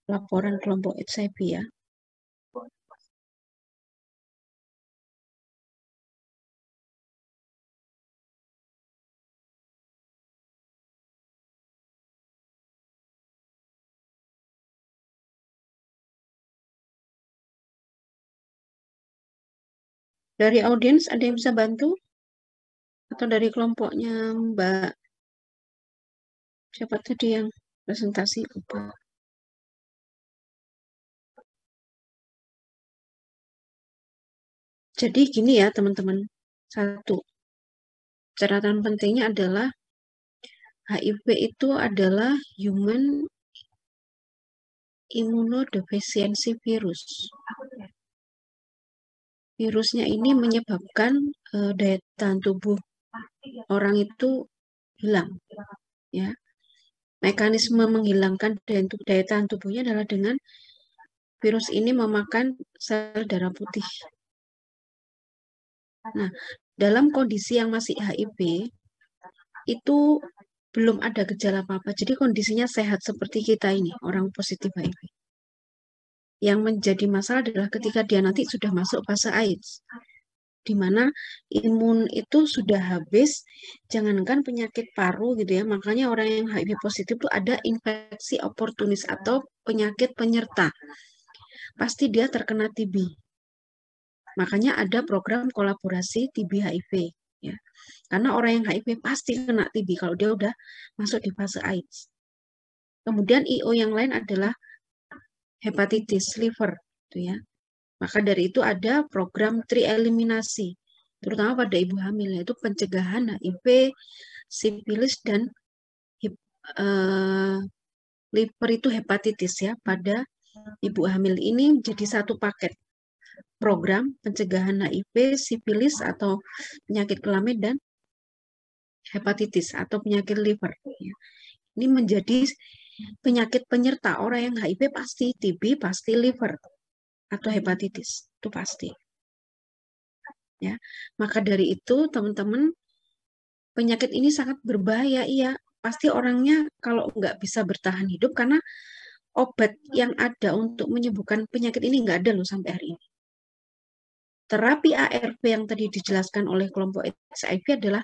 laporan kelompok HIV ya. Dari audiens ada yang bisa bantu? Atau dari kelompoknya Mbak? Siapa tadi yang presentasi? Lupa. Jadi gini ya teman-teman. Satu, catatan pentingnya adalah HIV itu adalah Human Immunodeficiency Virus. Virusnya ini menyebabkan daya tahan tubuh orang itu hilang. Ya, mekanisme menghilangkan daya tahan tubuhnya adalah dengan virus ini memakan sel darah putih. Nah, dalam kondisi yang masih HIV itu belum ada gejala apa-apa. Jadi kondisinya sehat seperti kita ini, orang positif HIV. Yang menjadi masalah adalah ketika dia nanti sudah masuk fase AIDS, di mana imun itu sudah habis, jangankan penyakit paru gitu ya, makanya orang yang HIV positif itu ada infeksi oportunis atau penyakit penyerta. Pasti dia terkena TB. Makanya ada program kolaborasi TB HIV ya. Karena orang yang HIV pasti kena TB kalau dia udah masuk di fase AIDS. Kemudian IO yang lain adalah hepatitis liver gitu ya. Maka dari itu ada program trieliminasi, terutama pada ibu hamil, yaitu pencegahan HIV, sifilis, dan liver itu hepatitis ya. Pada ibu hamil ini jadi satu paket program pencegahan HIV, sifilis atau penyakit kelamin, dan hepatitis atau penyakit liver. Ya. Ini menjadi penyakit penyerta. Orang yang HIV pasti TB, pasti liver atau hepatitis, itu pasti. Ya, maka dari itu teman-teman, penyakit ini sangat berbahaya, iya. Pasti orangnya kalau nggak bisa bertahan hidup karena obat yang ada untuk menyembuhkan penyakit ini nggak ada loh sampai hari ini. Terapi ARV yang tadi dijelaskan oleh kelompok HIV adalah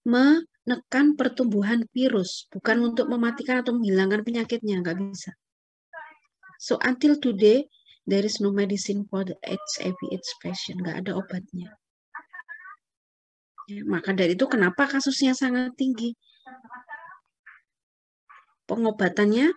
menekan pertumbuhan virus, bukan untuk mematikan atau menghilangkan penyakitnya, nggak bisa. So until today, there is no medicine for the HIV/AIDS patient, nggak ada obatnya. Ya, maka dari itu kenapa kasusnya sangat tinggi. Pengobatannya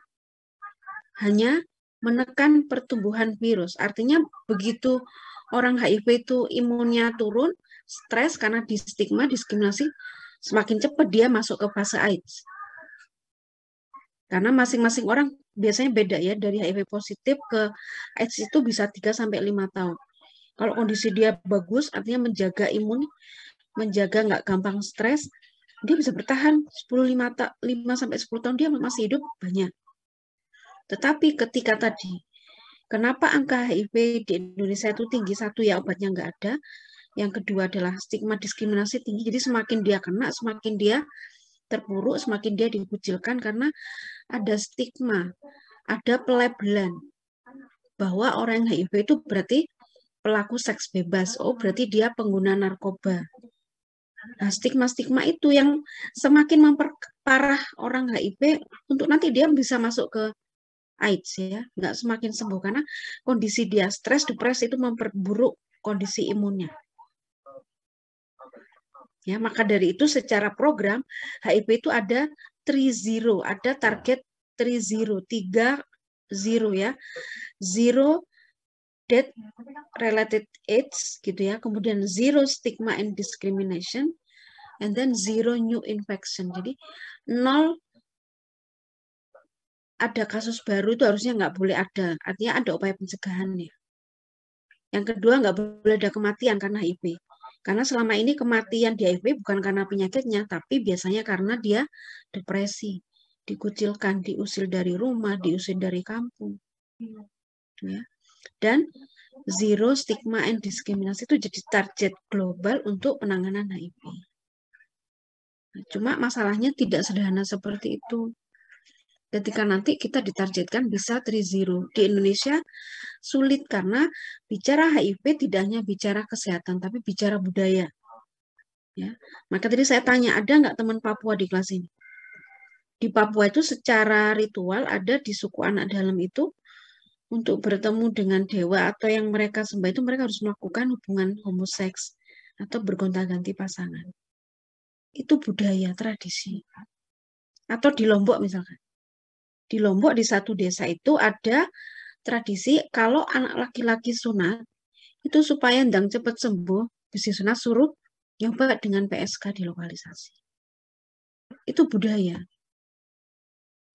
hanya menekan pertumbuhan virus. Artinya begitu orang HIV itu imunnya turun, stres karena di stigma, diskriminasi, semakin cepat dia masuk ke fase AIDS. Karena masing-masing orang biasanya beda ya, dari HIV positif ke AIDS itu bisa 3-5 tahun. Kalau kondisi dia bagus, artinya menjaga imun, menjaga nggak gampang stres, dia bisa bertahan 5-10 tahun dia masih hidup banyak. Tetapi ketika tadi, kenapa angka HIV di Indonesia itu tinggi? Satu ya obatnya nggak ada, yang kedua adalah stigma diskriminasi tinggi, jadi semakin dia kena, semakin dia terpuruk, semakin dia dikucilkan karena ada stigma, ada pelabelan bahwa orang yang HIV itu berarti pelaku seks bebas, oh berarti dia pengguna narkoba. Nah, stigma-stigma itu yang semakin memperparah orang HIV untuk nanti dia bisa masuk ke AIDS ya, nggak semakin sembuh karena kondisi dia stres, depresi itu memperburuk kondisi imunnya. Ya, maka dari itu secara program HIV itu ada 3-0, ada target 3-0 ya. 0 death related AIDS gitu ya, kemudian 0 stigma and discrimination, and then 0 new infection. Jadi 0 ada kasus baru itu harusnya nggak boleh ada. Artinya ada upaya pencegahan ya. Yang kedua, nggak boleh ada kematian karena HIV. Karena selama ini kematian di HIV bukan karena penyakitnya, tapi biasanya karena dia depresi, dikucilkan, diusir dari rumah, diusir dari kampung. Ya. Dan 0 stigma and diskriminasi itu jadi target global untuk penanganan HIV. Cuma masalahnya tidak sederhana seperti itu. Ketika nanti kita ditargetkan bisa 3-0. Di Indonesia sulit karena bicara HIV tidak hanya bicara kesehatan, tapi bicara budaya. Ya. Maka tadi saya tanya, ada nggak teman Papua di kelas ini? Di Papua itu secara ritual ada di suku anak dalam itu, untuk bertemu dengan dewa atau yang mereka sembah itu mereka harus melakukan hubungan homoseks atau bergonta-ganti pasangan. Itu budaya, tradisi. Atau di Lombok misalkan. Di Lombok di satu desa itu ada tradisi kalau anak laki-laki sunat itu supaya ndang cepat sembuh, bisi sunat suruh nyoba dengan PSK di lokalisasi. Itu budaya.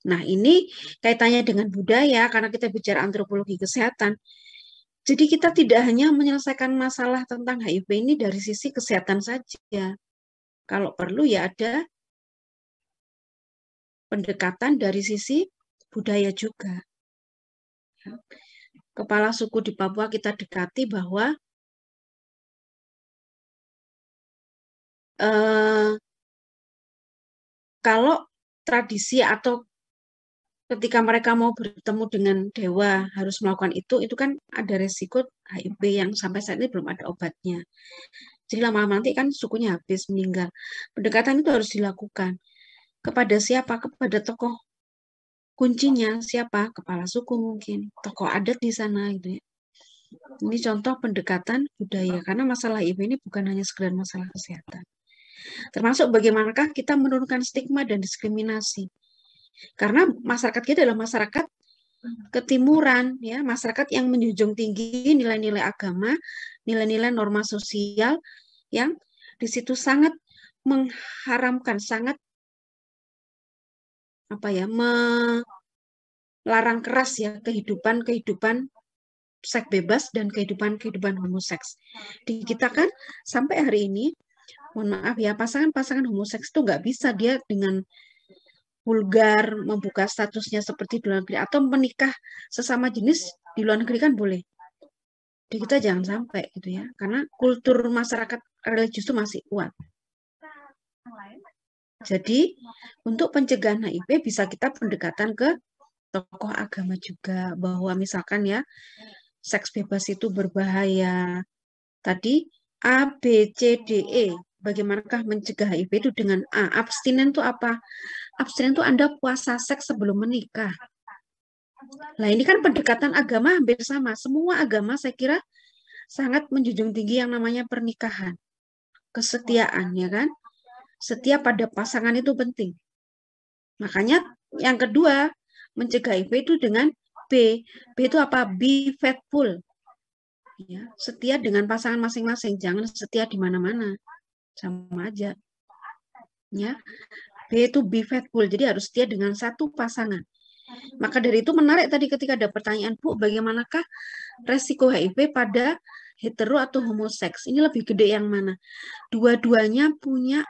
Nah, ini kaitannya dengan budaya karena kita bicara antropologi kesehatan. Jadi kita tidak hanya menyelesaikan masalah tentang HIV ini dari sisi kesehatan saja. Kalau perlu ya ada pendekatan dari sisi budaya juga. Kepala suku di Papua kita dekati bahwa kalau tradisi atau ketika mereka mau bertemu dengan dewa harus melakukan itu kan ada resiko HIV yang sampai saat ini belum ada obatnya. Jadi lama-lama nanti kan sukunya habis meninggal. Pendekatan itu harus dilakukan. Kepada siapa? Kepada tokoh kuncinya siapa? Kepala suku mungkin, tokoh adat di sana gitu ya. Ini contoh pendekatan budaya karena masalah HIV ini bukan hanya sekedar masalah kesehatan. Termasuk bagaimanakah kita menurunkan stigma dan diskriminasi. Karena masyarakat kita adalah masyarakat ketimuran, ya, masyarakat yang menjunjung tinggi nilai-nilai agama, nilai-nilai norma sosial yang di situ sangat mengharamkan, sangat melarang keras ya kehidupan seks bebas dan kehidupan homoseks. Di kita kan sampai hari ini, mohon maaf ya, pasangan homoseks itu nggak bisa dia dengan vulgar membuka statusnya seperti di luar negeri atau menikah sesama jenis di luar negeri kan boleh. Di kita jangan sampai gitu ya, karena kultur masyarakat religius itu masih kuat. Jadi untuk pencegahan HIV bisa kita pendekatan ke tokoh agama juga bahwa misalkan ya seks bebas itu berbahaya. Tadi A, B, C, D, E. Bagaimanakah mencegah HIV itu dengan A. Abstinen itu apa? Abstinen itu Anda puasa seks sebelum menikah. Nah ini kan pendekatan agama hampir sama. Semua agama saya kira sangat menjunjung tinggi yang namanya pernikahan. Kesetiaan ya kan. Setia pada pasangan itu penting. Makanya yang kedua mencegah HIV itu dengan B. B itu apa? Be faithful. Ya, setia dengan pasangan masing-masing, jangan setia di mana-mana, sama aja. Ya, B itu be faithful, jadi harus setia dengan satu pasangan. Maka dari itu menarik tadi ketika ada pertanyaan, Bu, bagaimanakah resiko HIV pada hetero atau homoseks? Ini lebih gede yang mana? Dua-duanya punya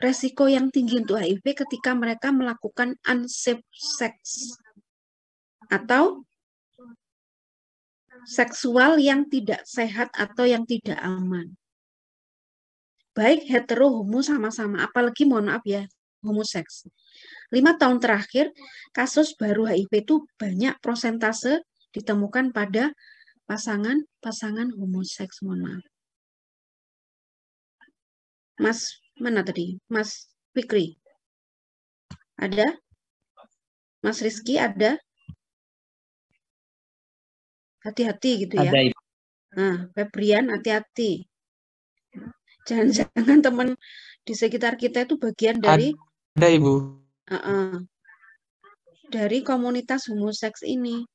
resiko yang tinggi untuk HIV ketika mereka melakukan unsafe sex atau seksual yang tidak sehat atau yang tidak aman. Baik hetero homo sama-sama, apalagi mohon maaf ya, homoseks. 5 tahun terakhir, kasus baru HIV itu banyak prosentase ditemukan pada pasangan homoseks, mohon maaf. Mas, mana tadi? Mas Fikri? Ada? Mas Rizky ada? Hati-hati gitu ya. Ada, Ibu. Nah, Febrian hati-hati. Jangan-jangan teman di sekitar kita itu bagian dari ada Ibu. Dari komunitas homoseks ini.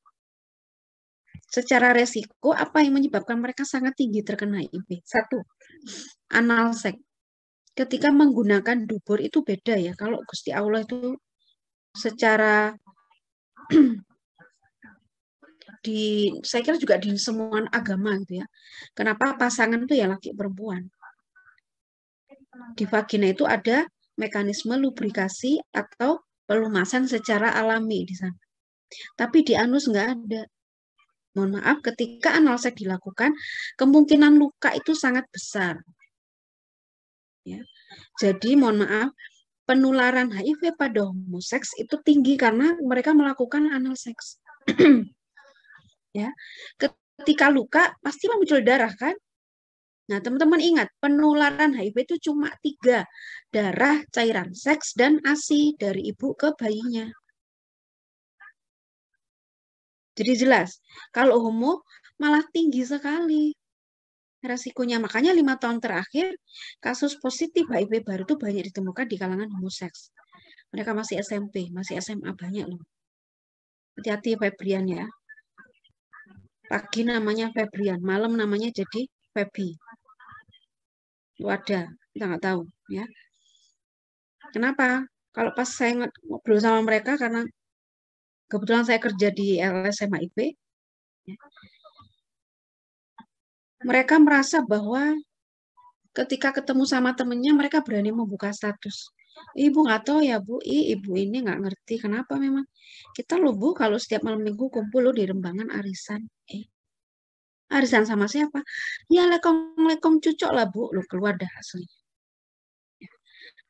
Secara resiko apa yang menyebabkan mereka sangat tinggi terkena HIV? 1, anal seks. ketika menggunakan dubur itu beda ya. Kalau Gusti Allah itu secara saya kira juga di semua agama gitu ya. Kenapa pasangan itu ya laki perempuan? Di vagina itu ada mekanisme lubrikasi atau pelumasan secara alami di sana. Tapi di anus nggak ada. Mohon maaf, ketika anal seks dilakukan, kemungkinan luka itu sangat besar. Ya. Jadi mohon maaf, penularan HIV pada homoseks itu tinggi karena mereka melakukan anal seks. Ya, ketika luka pasti muncul darah kan? Nah, teman-teman ingat, penularan HIV itu cuma 3, darah, cairan seks, dan ASI dari ibu ke bayinya. Jadi jelas, kalau homo malah tinggi sekali resikonya. Makanya 5 tahun terakhir, kasus positif HIV baru itu banyak ditemukan di kalangan homoseks. Mereka masih SMP, masih SMA banyak loh. Hati-hati Febrian ya. Pagi namanya Febrian, malam namanya jadi Febri. Itu ada, kita nggak tahu ya. Kenapa? Kalau pas saya ngobrol sama mereka, karena kebetulan saya kerja di LSM HIV, ya, mereka merasa bahwa ketika ketemu sama temennya, mereka berani membuka status. Ibu nggak tahu ya Bu, ibu ini nggak ngerti kenapa memang. Kita loh Bu, kalau setiap malam minggu kumpul loh di Rembangan arisan. Arisan sama siapa? Ya lekong-lekong cucok lah Bu, loh keluar dah aslinya.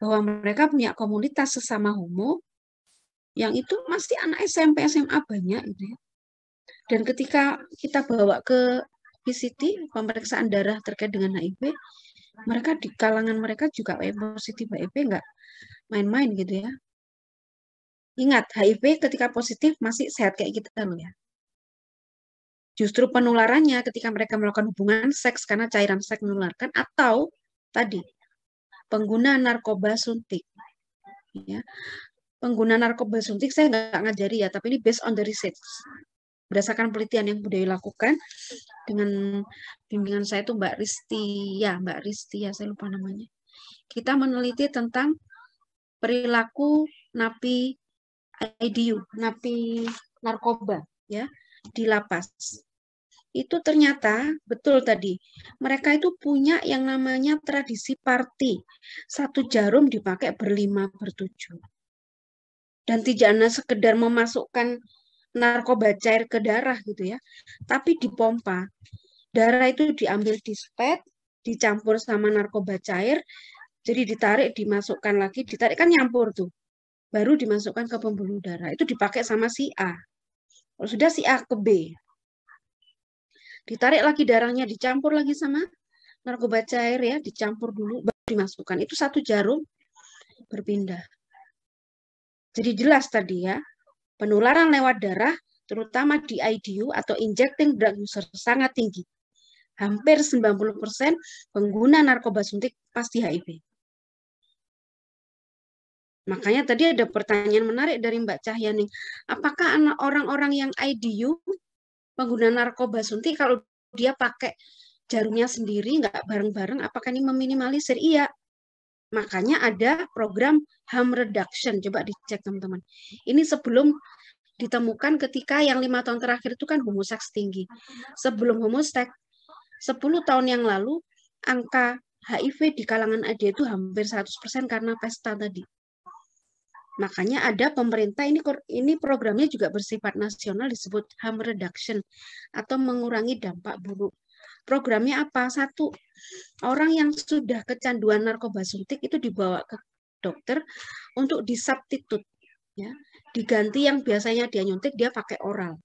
Bahwa mereka punya komunitas sesama homo, yang itu masih anak SMP, SMA banyak gitu ya. Dan ketika kita bawa ke PCT, pemeriksaan darah terkait dengan HIV, mereka di kalangan mereka juga positif HIV, nggak main-main gitu ya. Ingat, HIV ketika positif masih sehat kayak kita loh ya. Justru penularannya ketika mereka melakukan hubungan seks karena cairan seks menularkan, atau tadi pengguna narkoba suntik. Ya. Pengguna narkoba suntik saya nggak ngajari ya, tapi ini based on the research. Berdasarkan penelitian yang sudah dilakukan dengan bimbingan saya itu Mbak Risti ya, saya lupa namanya. Kita meneliti tentang perilaku napi IDU, napi narkoba ya di lapas. Itu ternyata betul tadi, mereka itu punya yang namanya tradisi party. 1 jarum dipakai berlima, bertujuh. Dan tidak hanya sekedar memasukkan narkoba cair ke darah gitu ya, tapi dipompa. Darah itu diambil di spet, dicampur sama narkoba cair, jadi ditarik, dimasukkan lagi, ditarik kan nyampur tuh. Baru dimasukkan ke pembuluh darah. Itu dipakai sama si A. Kalau sudah si A ke B. Ditarik lagi darahnya, dicampur lagi sama narkoba cair ya, dicampur dulu, baru dimasukkan. Itu 1 jarum berpindah. Jadi jelas tadi ya, penularan lewat darah, terutama di IDU atau injecting drug user, sangat tinggi. Hampir 90% pengguna narkoba suntik pasti HIV. Makanya tadi ada pertanyaan menarik dari Mbak Cahyani. Apakah orang-orang yang IDU, pengguna narkoba suntik, kalau dia pakai jarumnya sendiri, nggak bareng-bareng, apakah ini meminimalisir? Iya. Makanya ada program harm reduction. Coba dicek teman-teman. Ini sebelum ditemukan ketika yang 5 tahun terakhir itu kan homoseks tinggi. Sebelum homoseks, 10 tahun yang lalu, angka HIV di kalangan AD itu hampir 100% karena pesta tadi. Makanya ada pemerintah, ini programnya juga bersifat nasional, disebut harm reduction atau mengurangi dampak buruk. Programnya apa? 1, orang yang sudah kecanduan narkoba suntik itu dibawa ke dokter untuk disubstitute, ya, diganti yang biasanya dia nyuntik, dia pakai oral.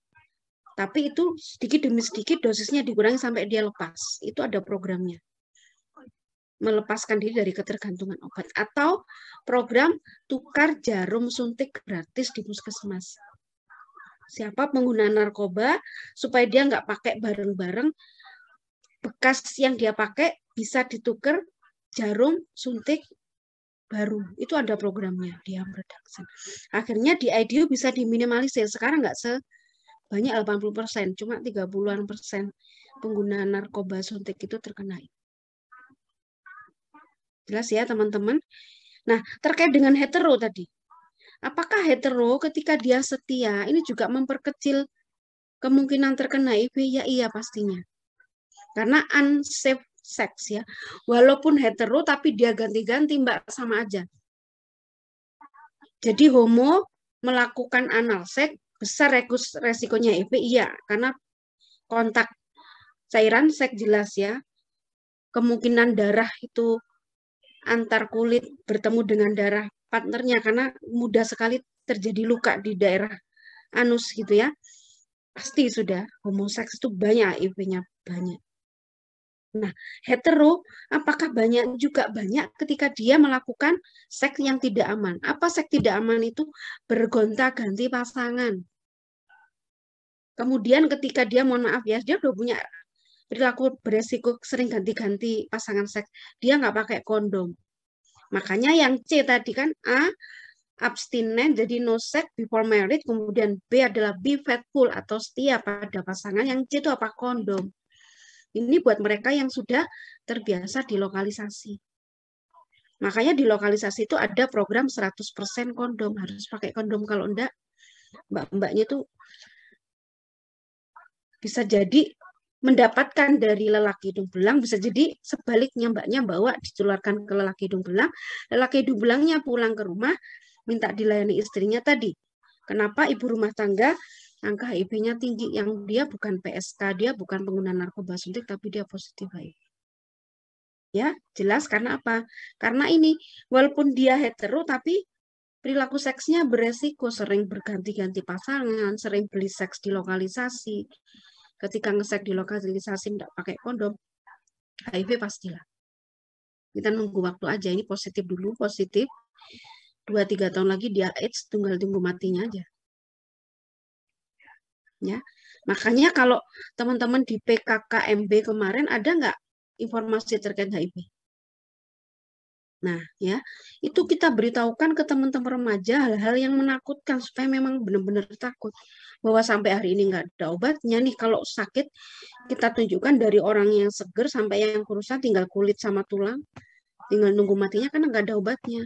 Tapi itu sedikit demi sedikit dosisnya dikurangi sampai dia lepas. Itu ada programnya. Melepaskan diri dari ketergantungan obat. Atau program tukar jarum suntik gratis di puskesmas. Siapa pengguna narkoba, supaya dia nggak pakai bareng-bareng, bekas yang dia pakai bisa ditukar jarum suntik baru. Itu ada programnya di harm reduction. Akhirnya di IDU bisa diminimalisir. Sekarang nggak sebanyak 80%, cuma 30-an% pengguna narkoba suntik itu terkena. Jelas ya teman-teman? Nah, terkait dengan hetero tadi. Apakah hetero ketika dia setia, ini juga memperkecil kemungkinan terkena HIV? Ya iya pastinya. Karena unsafe sex ya. Walaupun hetero tapi dia ganti-ganti Mbak, sama aja. Jadi homo melakukan anal seks, besar resikonya HIV? Iya, karena kontak cairan seks jelas ya. Kemungkinan darah itu antar kulit bertemu dengan darah partnernya karena mudah sekali terjadi luka di daerah anus gitu ya. Pasti sudah homoseks itu banyak HIV-nya banyak. Nah, hetero apakah banyak? Juga banyak ketika dia melakukan seks yang tidak aman. Apa seks tidak aman itu? Bergonta-ganti pasangan. Kemudian ketika dia, mohon maaf ya, dia udah punya perilaku beresiko sering ganti-ganti pasangan seks, dia nggak pakai kondom. Makanya yang C tadi kan A, abstinen, jadi no sex before marriage, kemudian B adalah be faithful atau setia pada pasangan, yang C itu apa? Kondom. Ini buat mereka yang sudah terbiasa di lokalisasi. Makanya di lokalisasi itu ada program 100% kondom, harus pakai kondom, kalau enggak mbak-mbaknya itu bisa jadi mendapatkan dari lelaki hidung belang, bisa jadi sebaliknya mbaknya bawa ditularkan ke lelaki hidung belang, lelaki hidung belangnya pulang ke rumah minta dilayani istrinya tadi. Kenapa ibu rumah tangga angka HIV-nya tinggi, yang dia bukan PSK, dia bukan pengguna narkoba suntik, tapi dia positif HIV. Ya, jelas karena apa? Karena ini walaupun dia hetero tapi perilaku seksnya beresiko, sering berganti-ganti pasangan, sering beli seks di lokalisasi. Ketika ngesek di lokalisasi tidak pakai kondom, HIV pastilah. Kita nunggu waktu aja, ini positif dulu, positif. 2-3 tahun lagi dia AIDS, tinggal tunggu matinya aja. Ya, makanya kalau teman-teman di PKKMB kemarin ada nggak informasi terkait HIV? Nah, ya, itu kita beritahukan ke teman-teman remaja hal-hal yang menakutkan supaya memang benar-benar takut bahwa sampai hari ini nggak ada obatnya nih. Kalau sakit kita tunjukkan dari orang yang seger sampai yang kerusak, tinggal kulit sama tulang, tinggal nunggu matinya karena nggak ada obatnya.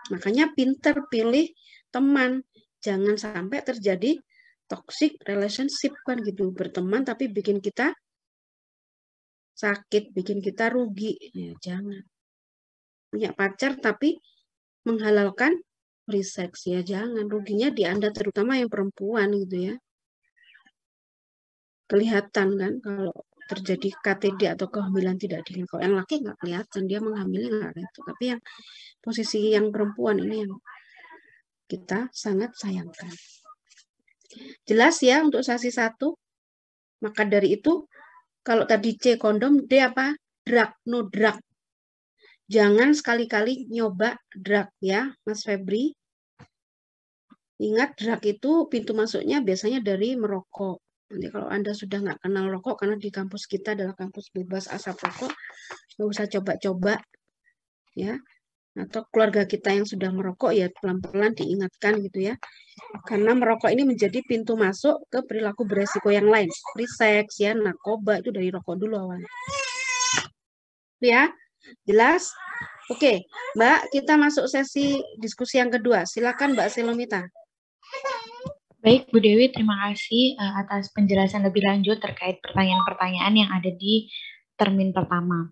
Makanya pinter pilih teman, jangan sampai terjadi toxic relationship kan gitu, berteman tapi bikin kita sakit, bikin kita rugi, ya jangan. Punya pacar tapi menghalalkan free sex, ya jangan, ruginya di Anda terutama yang perempuan gitu ya. Kelihatan kan kalau terjadi KTD atau kehamilan tidak diinginkan. Kalau yang laki nggak kelihatan, dia menghamili nggak itu. Tapi yang posisi yang perempuan ini yang kita sangat sayangkan. Jelas ya untuk sesi 1. Maka dari itu kalau tadi C kondom, D apa? Drug, no drug. Jangan sekali-kali nyoba drug ya, Mas Febri. Ingat drug itu pintu masuknya biasanya dari merokok. Nanti kalau Anda sudah nggak kenal rokok, karena di kampus kita adalah kampus bebas asap rokok, nggak usah coba-coba ya. Atau keluarga kita yang sudah merokok ya pelan-pelan diingatkan gitu ya. Karena merokok ini menjadi pintu masuk ke perilaku beresiko yang lain. Free sex ya, narkoba itu dari rokok dulu awalnya. Ya. Jelas? Oke, Mbak, kita masuk sesi diskusi yang kedua. Silakan Mbak Selomita. Baik, Bu Dewi, terima kasih atas penjelasan lebih lanjut terkait pertanyaan-pertanyaan yang ada di termin pertama.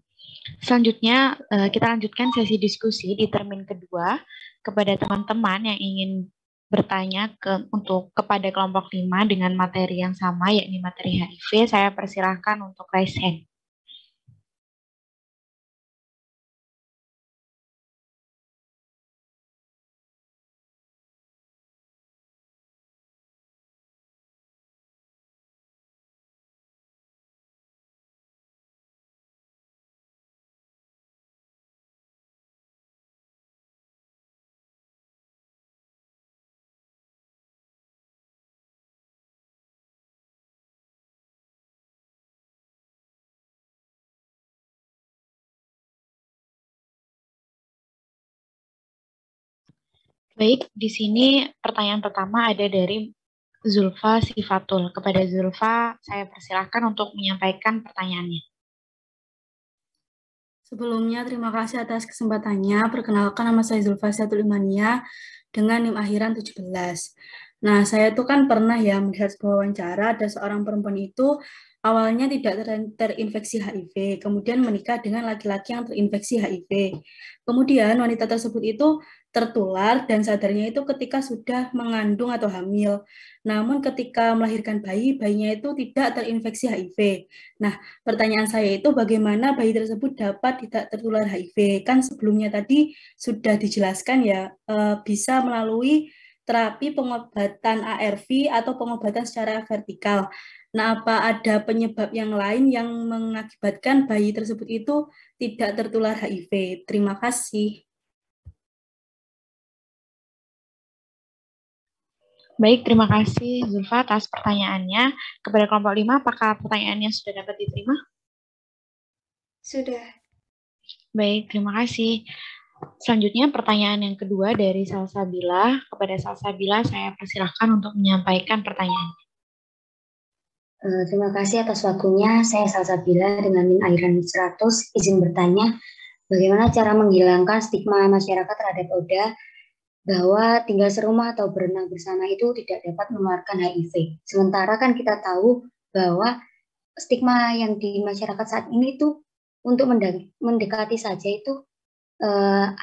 Selanjutnya, kita lanjutkan sesi diskusi di termin kedua. Kepada teman-teman yang ingin bertanya kepada kelompok 5 dengan materi yang sama, yakni materi HIV, saya persilahkan untuk raise hand. Baik, di sini pertanyaan pertama ada dari Zulfa Sifatul. Kepada Zulfa, saya persilahkan untuk menyampaikan pertanyaannya. Sebelumnya, terima kasih atas kesempatannya. Perkenalkan, nama saya Zulfa Satulimania dengan NIM akhiran 17. Nah, saya tuh kan pernah ya melihat sebuah wawancara, ada seorang perempuan itu awalnya tidak terinfeksi HIV, kemudian menikah dengan laki-laki yang terinfeksi HIV. Kemudian wanita tersebut itu tertular dan sadarnya itu ketika sudah mengandung atau hamil. Namun ketika melahirkan bayi, bayinya itu tidak terinfeksi HIV. Nah, pertanyaan saya itu bagaimana bayi tersebut dapat tidak tertular HIV? Kan sebelumnya tadi sudah dijelaskan ya, bisa melalui terapi pengobatan ARV atau pengobatan secara vertikal. Nah, apa ada penyebab yang lain yang mengakibatkan bayi tersebut itu tidak tertular HIV? Terima kasih. Baik, terima kasih Zulfa atas pertanyaannya. Kepada kelompok 5, apakah pertanyaannya sudah dapat diterima? Sudah. Baik, terima kasih. Selanjutnya pertanyaan yang kedua dari Salsabila. Kepada Salsabila saya persilahkan untuk menyampaikan pertanyaan. Terima kasih atas waktunya. Saya Salsabila dengan NIM akhiran 100. Izin bertanya, bagaimana cara menghilangkan stigma masyarakat terhadap ODA bahwa tinggal serumah atau berenang bersama itu tidak dapat menularkan HIV. Sementara kan kita tahu bahwa stigma yang di masyarakat saat ini itu untuk mendekati saja itu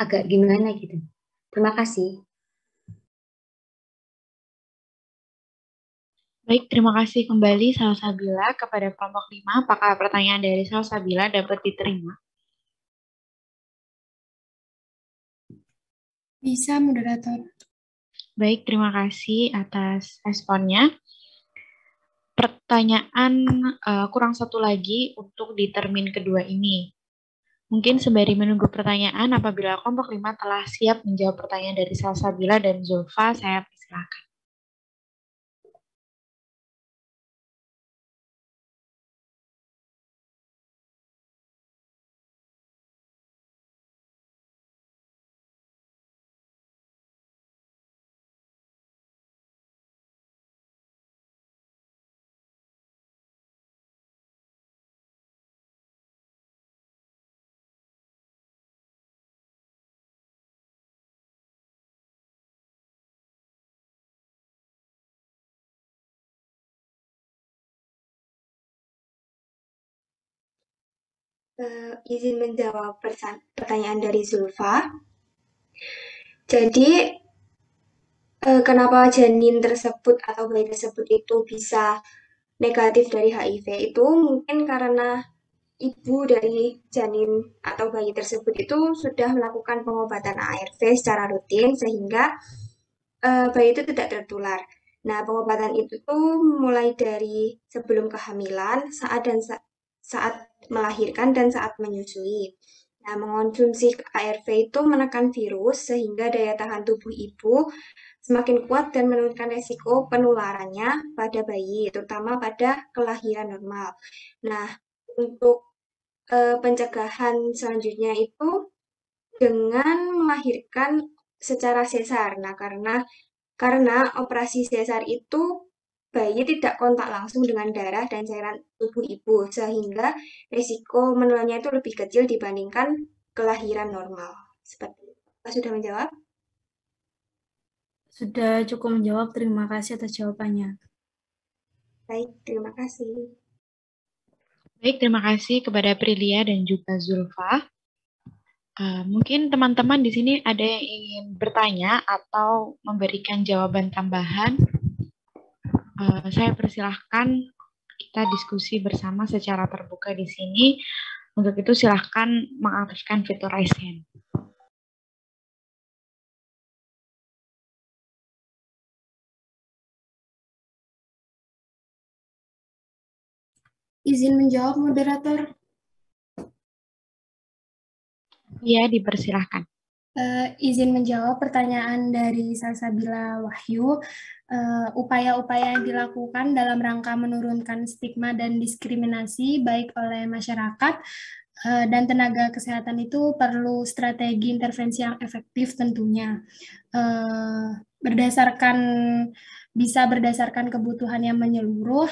agak gimana gitu. Terima kasih. Baik, terima kasih kembali Salsabila. Kepada kelompok 5, apakah pertanyaan dari Salsabila dapat diterima? Bisa, moderator. Baik, terima kasih atas responnya. Pertanyaan kurang satu lagi untuk di termin kedua ini. Mungkin sembari menunggu pertanyaan, apabila kelompok 5 telah siap menjawab pertanyaan dari Salsabila dan Zulfa, saya persilakan. Izin menjawab pertanyaan dari Zulfa. Jadi, kenapa janin tersebut atau bayi tersebut itu bisa negatif dari HIV itu mungkin karena ibu dari janin atau bayi tersebut itu sudah melakukan pengobatan ARV secara rutin sehingga bayi itu tidak tertular. Nah, pengobatan itu tuh mulai dari sebelum kehamilan, saat melahirkan dan saat menyusui. Nah, mengonsumsi ARV itu menekan virus sehingga daya tahan tubuh ibu semakin kuat dan menurunkan resiko penularannya pada bayi, terutama pada kelahiran normal. Nah, untuk pencegahan selanjutnya itu dengan melahirkan secara sesar. Nah, karena operasi sesar itu bayi tidak kontak langsung dengan darah dan cairan tubuh ibu, sehingga risiko menularnya itu lebih kecil dibandingkan kelahiran normal. Seperti itu. Sudah menjawab? Sudah cukup menjawab. Terima kasih atas jawabannya. Baik, terima kasih. Baik, terima kasih kepada Prilia dan juga Zulfa. Mungkin teman-teman di sini ada yang ingin bertanya atau memberikan jawaban tambahan. Saya persilahkan kita diskusi bersama secara terbuka di sini. Untuk itu silahkan mengaktifkan fitur raise hand. Izin menjawab, moderator. Ya, dipersilahkan. Izin menjawab pertanyaan dari Salsabila Wahyu. Upaya-upaya yang dilakukan dalam rangka menurunkan stigma dan diskriminasi baik oleh masyarakat Dan tenaga kesehatan itu perlu strategi intervensi yang efektif tentunya. Bisa berdasarkan kebutuhan yang menyeluruh,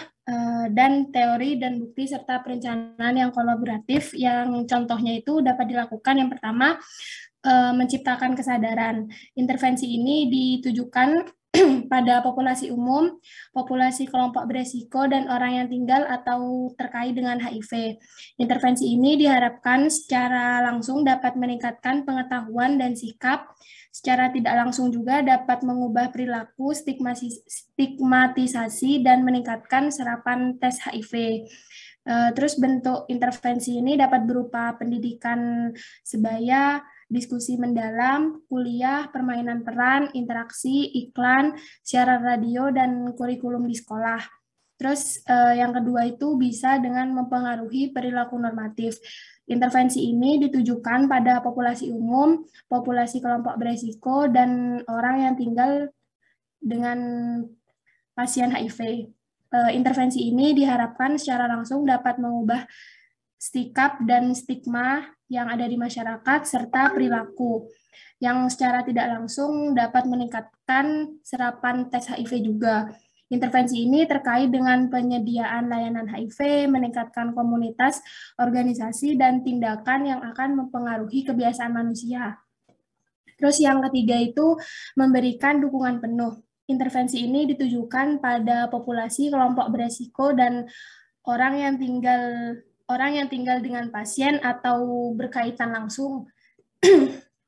dan teori dan bukti serta perencanaan yang kolaboratif, yang contohnya itu dapat dilakukan yang pertama, menciptakan kesadaran. Intervensi ini ditujukan pada populasi umum, populasi kelompok beresiko, dan orang yang tinggal atau terkait dengan HIV. Intervensi ini diharapkan secara langsung dapat meningkatkan pengetahuan dan sikap, secara tidak langsung juga dapat mengubah perilaku, stigmatisasi, dan meningkatkan serapan tes HIV. Terus bentuk intervensi ini dapat berupa pendidikan sebaya, diskusi mendalam, kuliah, permainan peran, interaksi, iklan, siaran radio, dan kurikulum di sekolah. Terus yang kedua itu bisa dengan mempengaruhi perilaku normatif. Intervensi ini ditujukan pada populasi umum, populasi kelompok beresiko, dan orang yang tinggal dengan pasien HIV. Intervensi ini diharapkan secara langsung dapat mengubah sikap dan stigma yang ada di masyarakat serta perilaku, yang secara tidak langsung dapat meningkatkan serapan tes HIV juga. Intervensi ini terkait dengan penyediaan layanan HIV, meningkatkan komunitas, organisasi, dan tindakan yang akan mempengaruhi kebiasaan manusia. Terus yang ketiga itu memberikan dukungan penuh. Intervensi ini ditujukan pada populasi kelompok beresiko dan orang yang tinggal dengan pasien atau berkaitan langsung.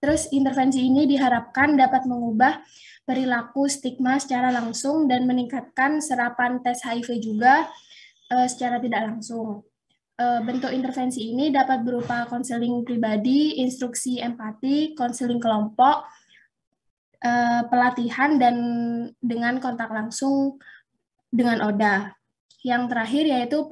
Terus intervensi ini diharapkan dapat mengubah perilaku stigma secara langsung dan meningkatkan serapan tes HIV juga secara tidak langsung. Bentuk intervensi ini dapat berupa konseling pribadi, instruksi empati, konseling kelompok, pelatihan, dan dengan kontak langsung dengan ODA. Yang terakhir yaitu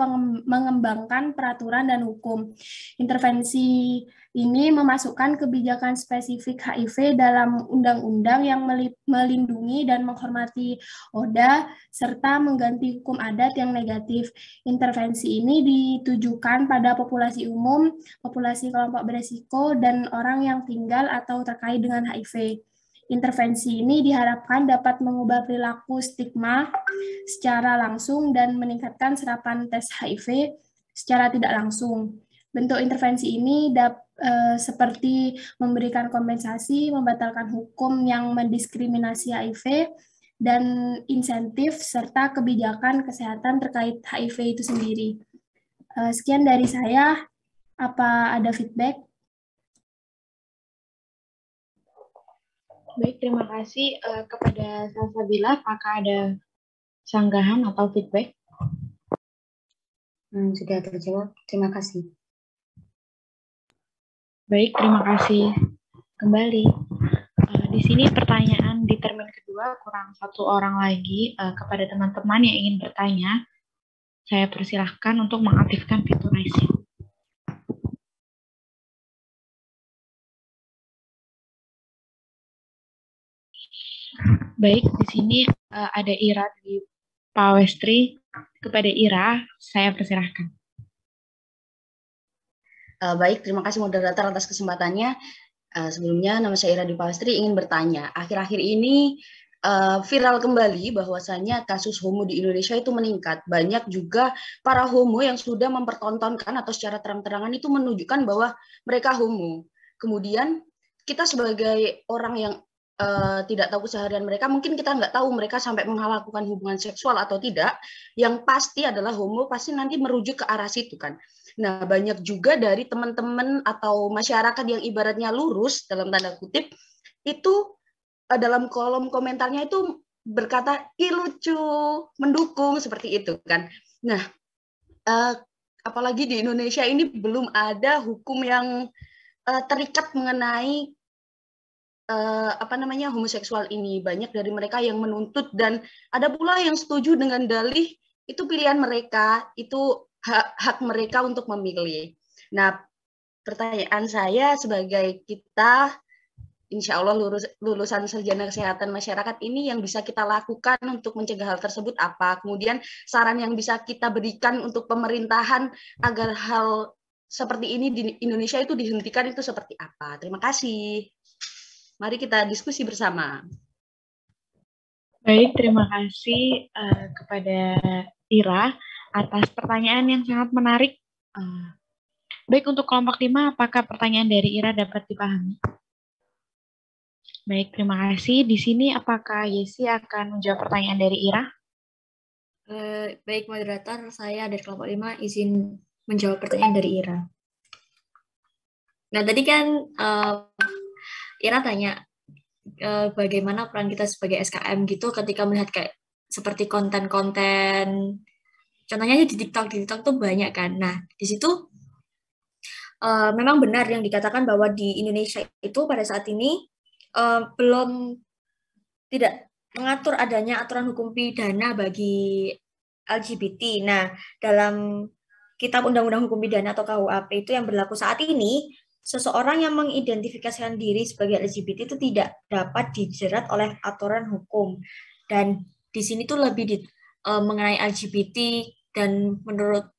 mengembangkan peraturan dan hukum. Intervensi ini memasukkan kebijakan spesifik HIV dalam undang-undang yang melindungi dan menghormati ODA, serta mengganti hukum adat yang negatif. Intervensi ini ditujukan pada populasi umum, populasi kelompok beresiko, dan orang yang tinggal atau terkait dengan HIV. Intervensi ini diharapkan dapat mengubah perilaku stigma secara langsung dan meningkatkan serapan tes HIV secara tidak langsung. Bentuk intervensi ini seperti memberikan kompensasi, membatalkan hukum yang mendiskriminasi HIV, dan insentif serta kebijakan kesehatan terkait HIV itu sendiri. Sekian dari saya. Apa ada feedback? Baik, terima kasih kepada Salsabila. Apakah ada sanggahan atau feedback? Sudah terjawab. Terima kasih. Baik, terima kasih kembali. Di sini pertanyaan di termin kedua, kurang satu orang lagi. Kepada teman-teman yang ingin bertanya, saya persilahkan untuk mengaktifkan fitur raise hand. Baik, di sini ada Ira di Pawestri. Kepada Ira, saya persilahkan. Baik, terima kasih moderator atas kesempatannya. Sebelumnya, nama saya Ira di Pawestri, ingin bertanya. Akhir-akhir ini viral kembali bahwasannya kasus homo di Indonesia itu meningkat. Banyak juga para homo yang sudah mempertontonkan atau secara terang-terangan itu menunjukkan bahwa mereka homo. Kemudian kita sebagai orang yang tidak tahu keseharian mereka, mungkin kita nggak tahu mereka sampai melakukan hubungan seksual atau tidak. Yang pasti adalah homo pasti nanti merujuk ke arah situ kan. Nah, banyak juga dari teman-teman atau masyarakat yang ibaratnya lurus dalam tanda kutip itu dalam kolom komentarnya itu berkata ih lucu, mendukung seperti itu kan. Nah, apalagi di Indonesia ini belum ada hukum yang terikat mengenai homoseksual ini. Banyak dari mereka yang menuntut dan ada pula yang setuju dengan dalih itu pilihan mereka, itu hak mereka untuk memilih. Nah, pertanyaan saya sebagai kita insya Allah lulusan sarjana kesehatan masyarakat ini yang bisa kita lakukan untuk mencegah hal tersebut apa? Kemudian saran yang bisa kita berikan untuk pemerintahan agar hal seperti ini di Indonesia itu dihentikan itu seperti apa? Terima kasih. Mari kita diskusi bersama. Baik, terima kasih kepada Ira atas pertanyaan yang sangat menarik. Baik, untuk kelompok 5, apakah pertanyaan dari Ira dapat dipahami? Baik, terima kasih. Di sini apakah Yesi akan menjawab pertanyaan dari Ira? Baik, moderator, saya dari kelompok 5 izin menjawab pertanyaan dari Ira. Nah, tadi kan Ira tanya bagaimana peran kita sebagai SKM gitu ketika melihat kayak seperti konten-konten, contohnya di TikTok tuh banyak kan. Nah, di situ memang benar yang dikatakan bahwa di Indonesia itu pada saat ini belum tidak mengatur adanya aturan hukum pidana bagi LGBT. Nah, dalam Kitab Undang-Undang Hukum Pidana atau KUHP itu yang berlaku saat ini, seseorang yang mengidentifikasikan diri sebagai LGBT itu tidak dapat dijerat oleh aturan hukum. Dan di sini tuh lebih mengenai LGBT, dan menurut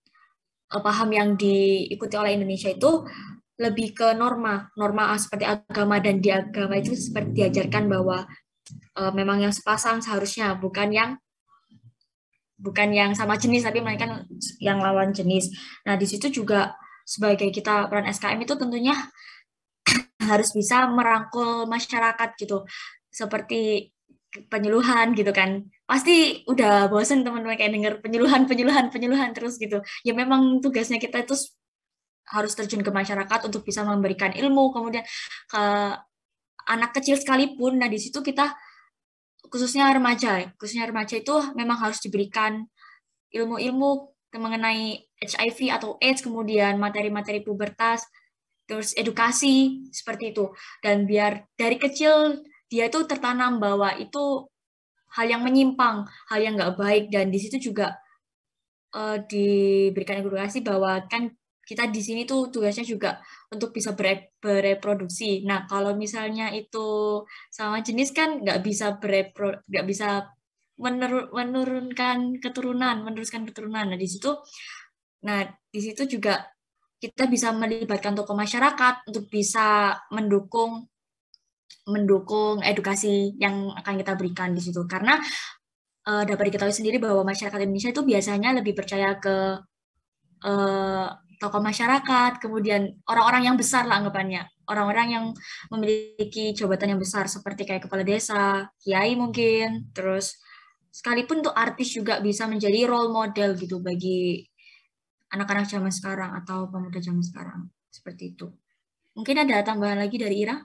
paham yang diikuti oleh Indonesia itu lebih ke norma seperti agama, dan di agama itu seperti diajarkan bahwa memang yang sepasang seharusnya, bukan yang sama jenis, tapi melainkan yang lawan jenis. Nah, di situ juga sebagai kita peran SKM itu tentunya harus bisa merangkul masyarakat gitu, seperti penyuluhan gitu kan. Pasti udah bosen teman-teman kayak denger penyuluhan terus gitu. Ya memang tugasnya kita itu harus terjun ke masyarakat untuk bisa memberikan ilmu, kemudian ke anak kecil sekalipun. Nah, di situ kita khususnya remaja itu memang harus diberikan ilmu-ilmu mengenai HIV atau AIDS, kemudian materi-materi pubertas, terus edukasi seperti itu. Dan biar dari kecil dia itu tertanam bahwa itu hal yang menyimpang, hal yang nggak baik, dan di situ juga diberikan edukasi bahwa kan kita di sini tuh tugasnya juga untuk bisa bereproduksi. Nah, kalau misalnya itu sama jenis kan nggak bisa meneruskan keturunan. Nah, di situ juga kita bisa melibatkan tokoh masyarakat untuk bisa mendukung edukasi yang akan kita berikan di situ. Karena dapat diketahui sendiri bahwa masyarakat Indonesia itu biasanya lebih percaya ke tokoh masyarakat, kemudian orang-orang yang besar lah anggapannya, orang-orang yang memiliki jabatan yang besar seperti kayak kepala desa, kiai mungkin, terus sekalipun tuh artis juga bisa menjadi role model gitu bagi anak-anak zaman sekarang atau pemuda zaman sekarang, seperti itu. Mungkin ada tambahan lagi dari Ira?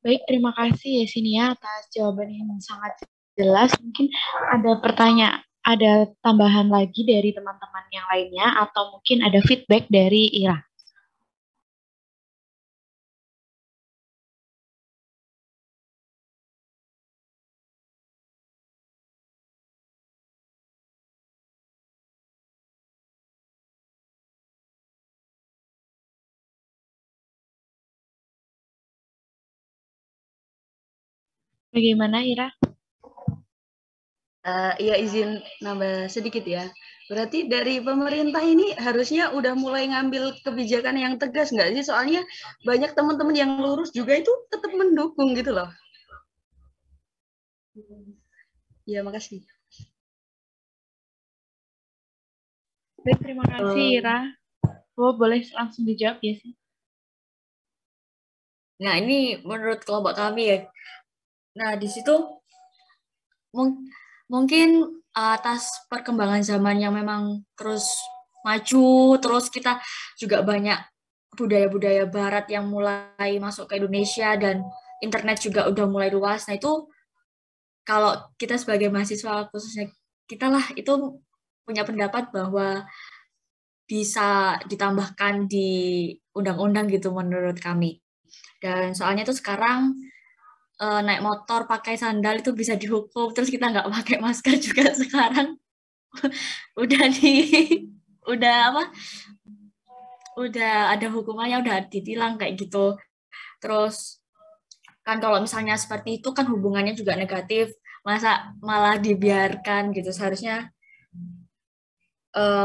Baik, terima kasih Yesinia atas jawaban yang sangat jelas. Mungkin ada tambahan lagi dari teman-teman yang lainnya, atau mungkin ada feedback dari Ira. Bagaimana Ira? Ya izin nambah sedikit ya. Berarti dari pemerintah ini harusnya udah mulai ngambil kebijakan yang tegas nggak sih? Soalnya banyak teman-teman yang lurus juga itu tetap mendukung gitu loh. Ya, makasih. Baik, terima kasih Ira. Boleh langsung dijawab ya sih? Nah, ini menurut kelompok kami ya. Nah, di situ mungkin atas perkembangan zaman yang memang terus maju, terus kita juga banyak budaya-budaya barat yang mulai masuk ke Indonesia, dan internet juga udah mulai luas. Nah, itu kalau kita sebagai mahasiswa, khususnya kita lah, itu punya pendapat bahwa bisa ditambahkan di undang-undang gitu menurut kami. Dan soalnya tuh sekarang naik motor pakai sandal itu bisa dihukum, terus kita nggak pakai masker juga sekarang udah ada hukumannya, udah ditilang kayak gitu. Terus kan kalau misalnya seperti itu kan hubungannya juga negatif, masa malah dibiarkan gitu. Seharusnya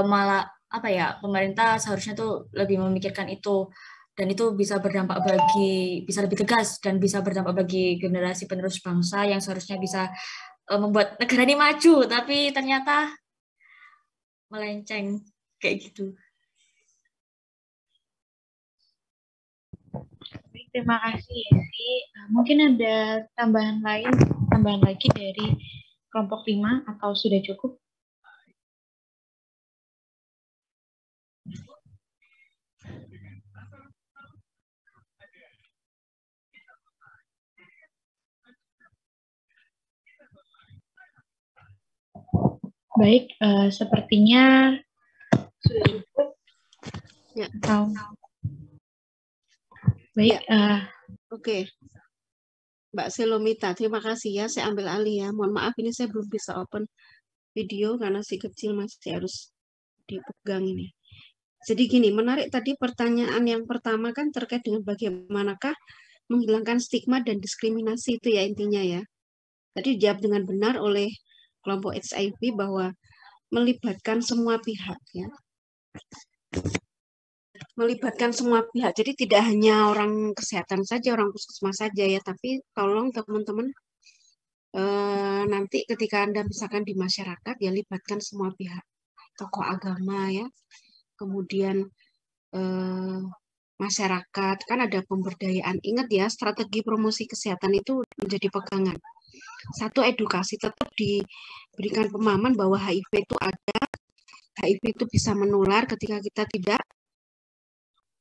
malah apa ya, pemerintah seharusnya tuh lebih memikirkan itu, dan itu bisa berdampak bisa lebih tegas dan bisa berdampak bagi generasi penerus bangsa yang seharusnya bisa membuat negara ini maju, tapi ternyata melenceng kayak gitu. Baik, terima kasih Yesi. Mungkin ada tambahan lagi dari kelompok 5 atau sudah cukup? Baik, sepertinya sudah cukup. Ya. Baik. Ya. Oke. Mbak Selomita, terima kasih ya. Saya ambil alih ya. Mohon maaf ini saya belum bisa open video karena si kecil masih harus dipegang ini. Jadi gini, menarik tadi pertanyaan yang pertama kan terkait dengan bagaimanakah menghilangkan stigma dan diskriminasi itu ya intinya ya. Tadi dijawab dengan benar oleh kelompok HIV bahwa melibatkan semua pihak ya. Melibatkan semua pihak. Jadi tidak hanya orang kesehatan saja, orang puskesmas saja ya, tapi tolong teman-teman nanti ketika Anda misalkan di masyarakat ya libatkan semua pihak. Tokoh agama ya. Kemudian masyarakat, kan ada pemberdayaan. Ingat ya, strategi promosi kesehatan itu menjadi pegangan. Satu, edukasi, tetap diberikan pemahaman bahwa HIV itu ada, HIV itu bisa menular ketika kita tidak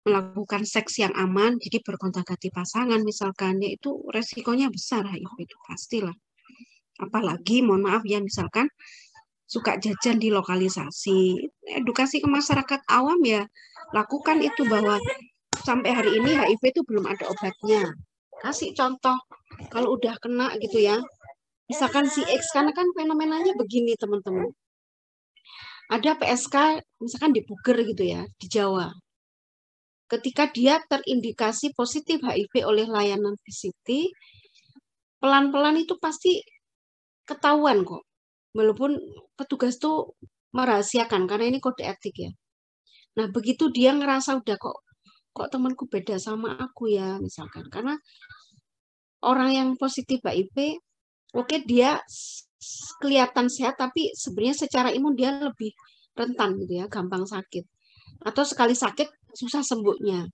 melakukan seks yang aman, jadi berkontak-ganti pasangan misalkan, ya itu resikonya besar HIV itu pastilah. Apalagi, mohon maaf ya, misalkan suka jajan di lokalisasi, edukasi ke masyarakat awam ya, lakukan itu bahwa sampai hari ini HIV itu belum ada obatnya. Kasih contoh, kalau udah kena gitu ya, misalkan si X, karena kan fenomenanya begini teman-teman. Ada PSK, misalkan di Buger gitu ya, di Jawa. Ketika dia terindikasi positif HIV oleh layanan VCT, pelan-pelan itu pasti ketahuan kok. Walaupun petugas tuh merahasiakan, karena ini kode etik ya. Nah, begitu dia ngerasa udah kok temanku beda sama aku ya, misalkan. Karena orang yang positif HIV, oke dia kelihatan sehat, tapi sebenarnya secara imun dia lebih rentan gitu ya, gampang sakit. Atau sekali sakit, susah sembuhnya.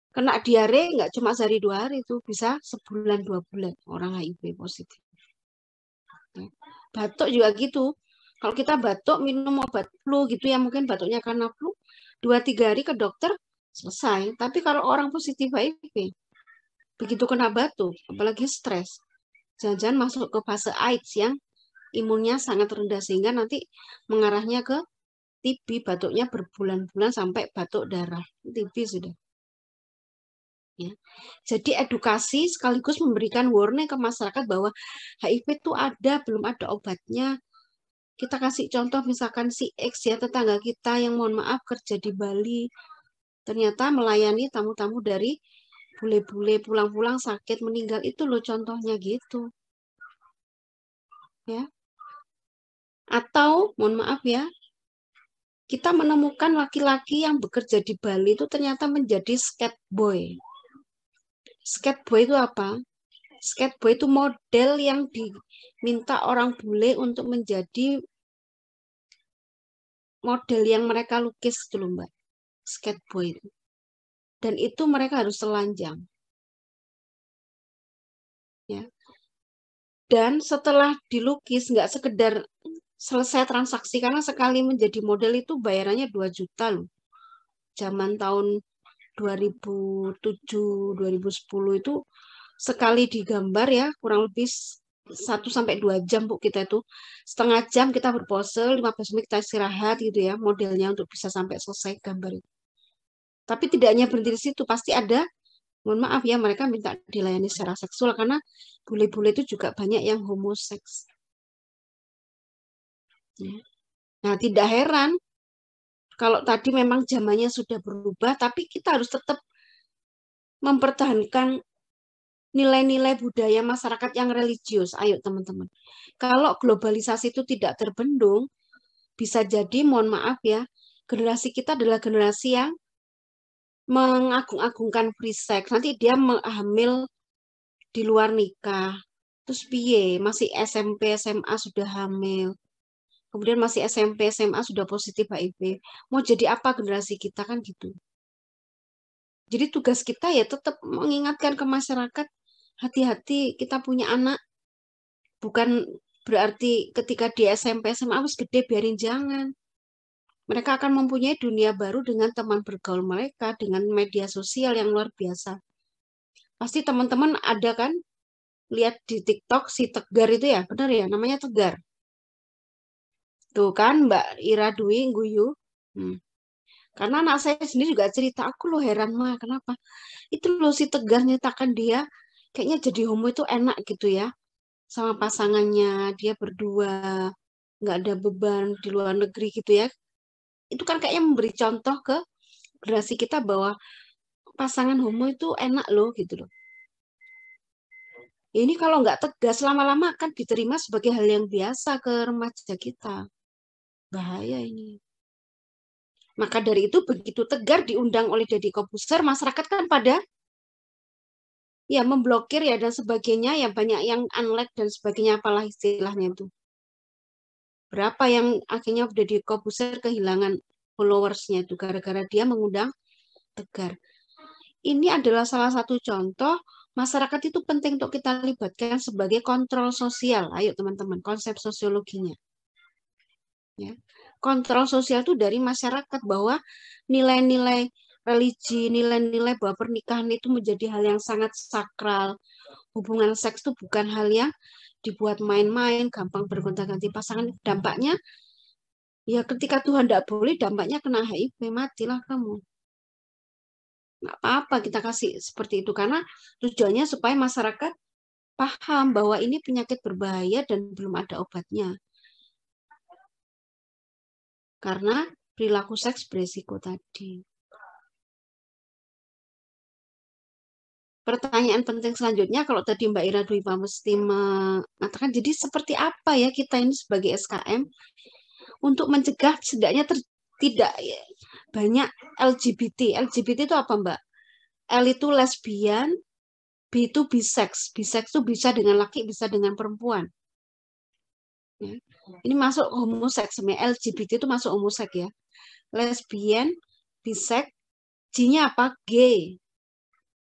Kena diare nggak cuma sehari 2 hari, itu bisa sebulan 2 bulan orang HIV positif. Batuk juga gitu. Kalau kita batuk minum obat flu gitu ya, mungkin batuknya karena flu, 2-3 hari ke dokter selesai. Tapi kalau orang positif HIV, begitu kena batuk, apalagi stres, jangan-jangan masuk ke fase AIDS yang imunnya sangat rendah sehingga nanti mengarahnya ke TB, batuknya berbulan-bulan sampai batuk darah, TB sudah. Ya. Jadi edukasi sekaligus memberikan warning ke masyarakat bahwa HIV itu ada, belum ada obatnya. Kita kasih contoh misalkan si X ya, tetangga kita yang mohon maaf kerja di Bali, ternyata melayani tamu-tamu dari bule-bule pulang-pulang sakit meninggal, itu loh contohnya gitu. Ya. Atau mohon maaf ya, kita menemukan laki-laki yang bekerja di Bali itu ternyata menjadi skateboy. Skateboy itu apa? Skateboy itu model yang diminta orang bule untuk menjadi model yang mereka lukis dulu Mbak. Skateboy itu. Dan itu mereka harus telanjang. Ya. Dan setelah dilukis nggak sekedar selesai transaksi, karena sekali menjadi model itu bayarannya 2 juta loh. Zaman tahun 2007-2010 itu sekali digambar ya, kurang lebih 1-2 jam Bu, kita itu setengah jam kita berpose, 15 menit kita istirahat gitu ya, modelnya untuk bisa sampai selesai gambar itu. Tapi tidak hanya berhenti di situ, pasti ada, mohon maaf ya, mereka minta dilayani secara seksual karena bule-bule itu juga banyak yang homoseks. Nah, tidak heran kalau tadi memang zamannya sudah berubah, tapi kita harus tetap mempertahankan nilai-nilai budaya masyarakat yang religius. Ayo teman-teman. Kalau globalisasi itu tidak terbendung, bisa jadi, mohon maaf ya, generasi kita adalah generasi yang mengagung-agungkan free sex. Nanti dia hamil di luar nikah. Terus piye? Masih SMP, SMA sudah hamil. Kemudian masih SMP, SMA sudah positif HIV. Mau jadi apa generasi kita kan gitu. Jadi tugas kita ya tetap mengingatkan ke masyarakat, hati-hati kita punya anak. Bukan berarti ketika di SMP, SMA harus gede, biarin, jangan. Mereka akan mempunyai dunia baru dengan teman bergaul mereka, dengan media sosial yang luar biasa. Pasti teman-teman ada kan, lihat di TikTok si Tegar itu ya, benar ya, namanya Tegar. Tuh kan Mbak Ira Dwi Guyu. Karena anak saya sendiri juga cerita, aku loh heran mah, kenapa? Itu loh si Tegar nyatakan dia, kayaknya jadi homo itu enak gitu ya. Sama pasangannya, dia berdua, nggak ada beban di luar negeri gitu ya. Itu kan kayaknya memberi contoh ke generasi kita bahwa pasangan homo itu enak loh gitu loh. Ini kalau nggak tegas lama-lama akan diterima sebagai hal yang biasa ke remaja kita. Bahaya ini. Maka dari itu begitu Tegar diundang oleh Deddy Corbuzier, masyarakat kan pada ya memblokir ya dan sebagainya, ya banyak yang unlike dan sebagainya, apalah istilahnya itu. Berapa yang akhirnya Deddy Corbuzier kehilangan followersnya itu gara-gara dia mengundang Tegar. Ini adalah salah satu contoh masyarakat itu penting untuk kita libatkan sebagai kontrol sosial. Ayo teman-teman, konsep sosiologinya. Ya. Kontrol sosial itu dari masyarakat bahwa nilai-nilai religi, nilai-nilai bahwa pernikahan itu menjadi hal yang sangat sakral. Hubungan seks itu bukan hal yang dibuat main-main, gampang bergonta-ganti pasangan. Dampaknya, ya ketika Tuhan tidak boleh, dampaknya kena HIV, matilah kamu. Nggak apa-apa kita kasih seperti itu, karena tujuannya supaya masyarakat paham bahwa ini penyakit berbahaya dan belum ada obatnya. Karena perilaku seks beresiko tadi. Pertanyaan penting selanjutnya, kalau tadi Mbak Ira Dwi mesti mengatakan, jadi seperti apa ya kita ini sebagai SKM untuk mencegah setidaknya tidak banyak LGBT. LGBT itu apa Mbak? L itu lesbian, B itu bisex. Bisex itu bisa dengan laki, bisa dengan perempuan. Ya. Ini masuk homoseks, LGBT itu masuk homoseks ya. Lesbian, bisex, G-nya apa? Gay.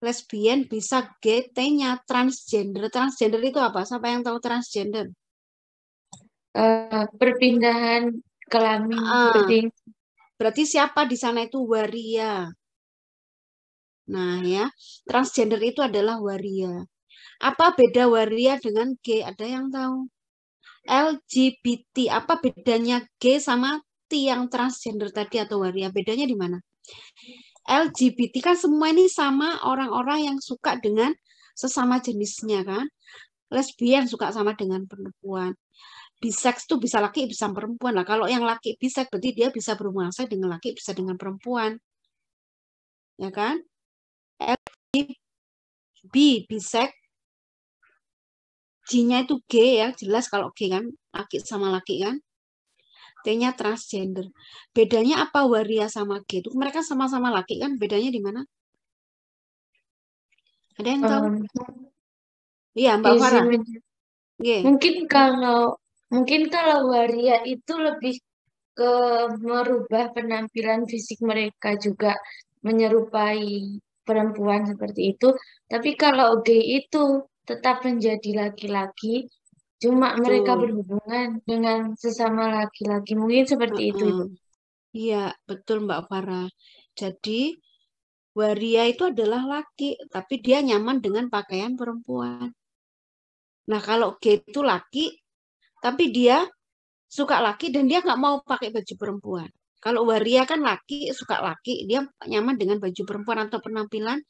Lesbian, bisa gay, T-nya transgender. Transgender itu apa? Siapa yang tahu transgender? Perpindahan kelamin seperti berarti siapa di sana itu waria. Nah ya, transgender itu adalah waria. Apa beda waria dengan gay? Ada yang tahu? LGBT, apa bedanya gay sama T yang transgender tadi atau waria? Bedanya di mana? LGBT kan semua ini sama orang-orang yang suka dengan sesama jenisnya kan. Lesbian suka sama dengan perempuan. Bisex tuh bisa laki, bisa perempuan. Lah kalau yang laki bisex berarti dia bisa berhubungan seks dengan laki, bisa dengan perempuan. Ya kan? B bisex. G-nya itu gay ya, jelas kalau gay kan, laki sama laki kan. T-nya transgender. Bedanya apa waria sama gay? Itu mereka sama-sama laki kan, bedanya di mana? Ada yang tahu? Iya, Mbak Farah. Mungkin kalau waria itu lebih ke merubah penampilan fisik mereka juga menyerupai perempuan seperti itu. Tapi kalau gay itu tetap menjadi laki-laki, cuma mereka berhubungan dengan sesama laki-laki. Mungkin seperti itu, Ibu. Iya, betul Mbak Farah. Jadi waria itu adalah laki, tapi dia nyaman dengan pakaian perempuan. Nah, kalau gay itu laki, tapi dia suka laki dan dia nggak mau pakai baju perempuan. Kalau waria kan laki, suka laki, dia nyaman dengan baju perempuan atau penampilan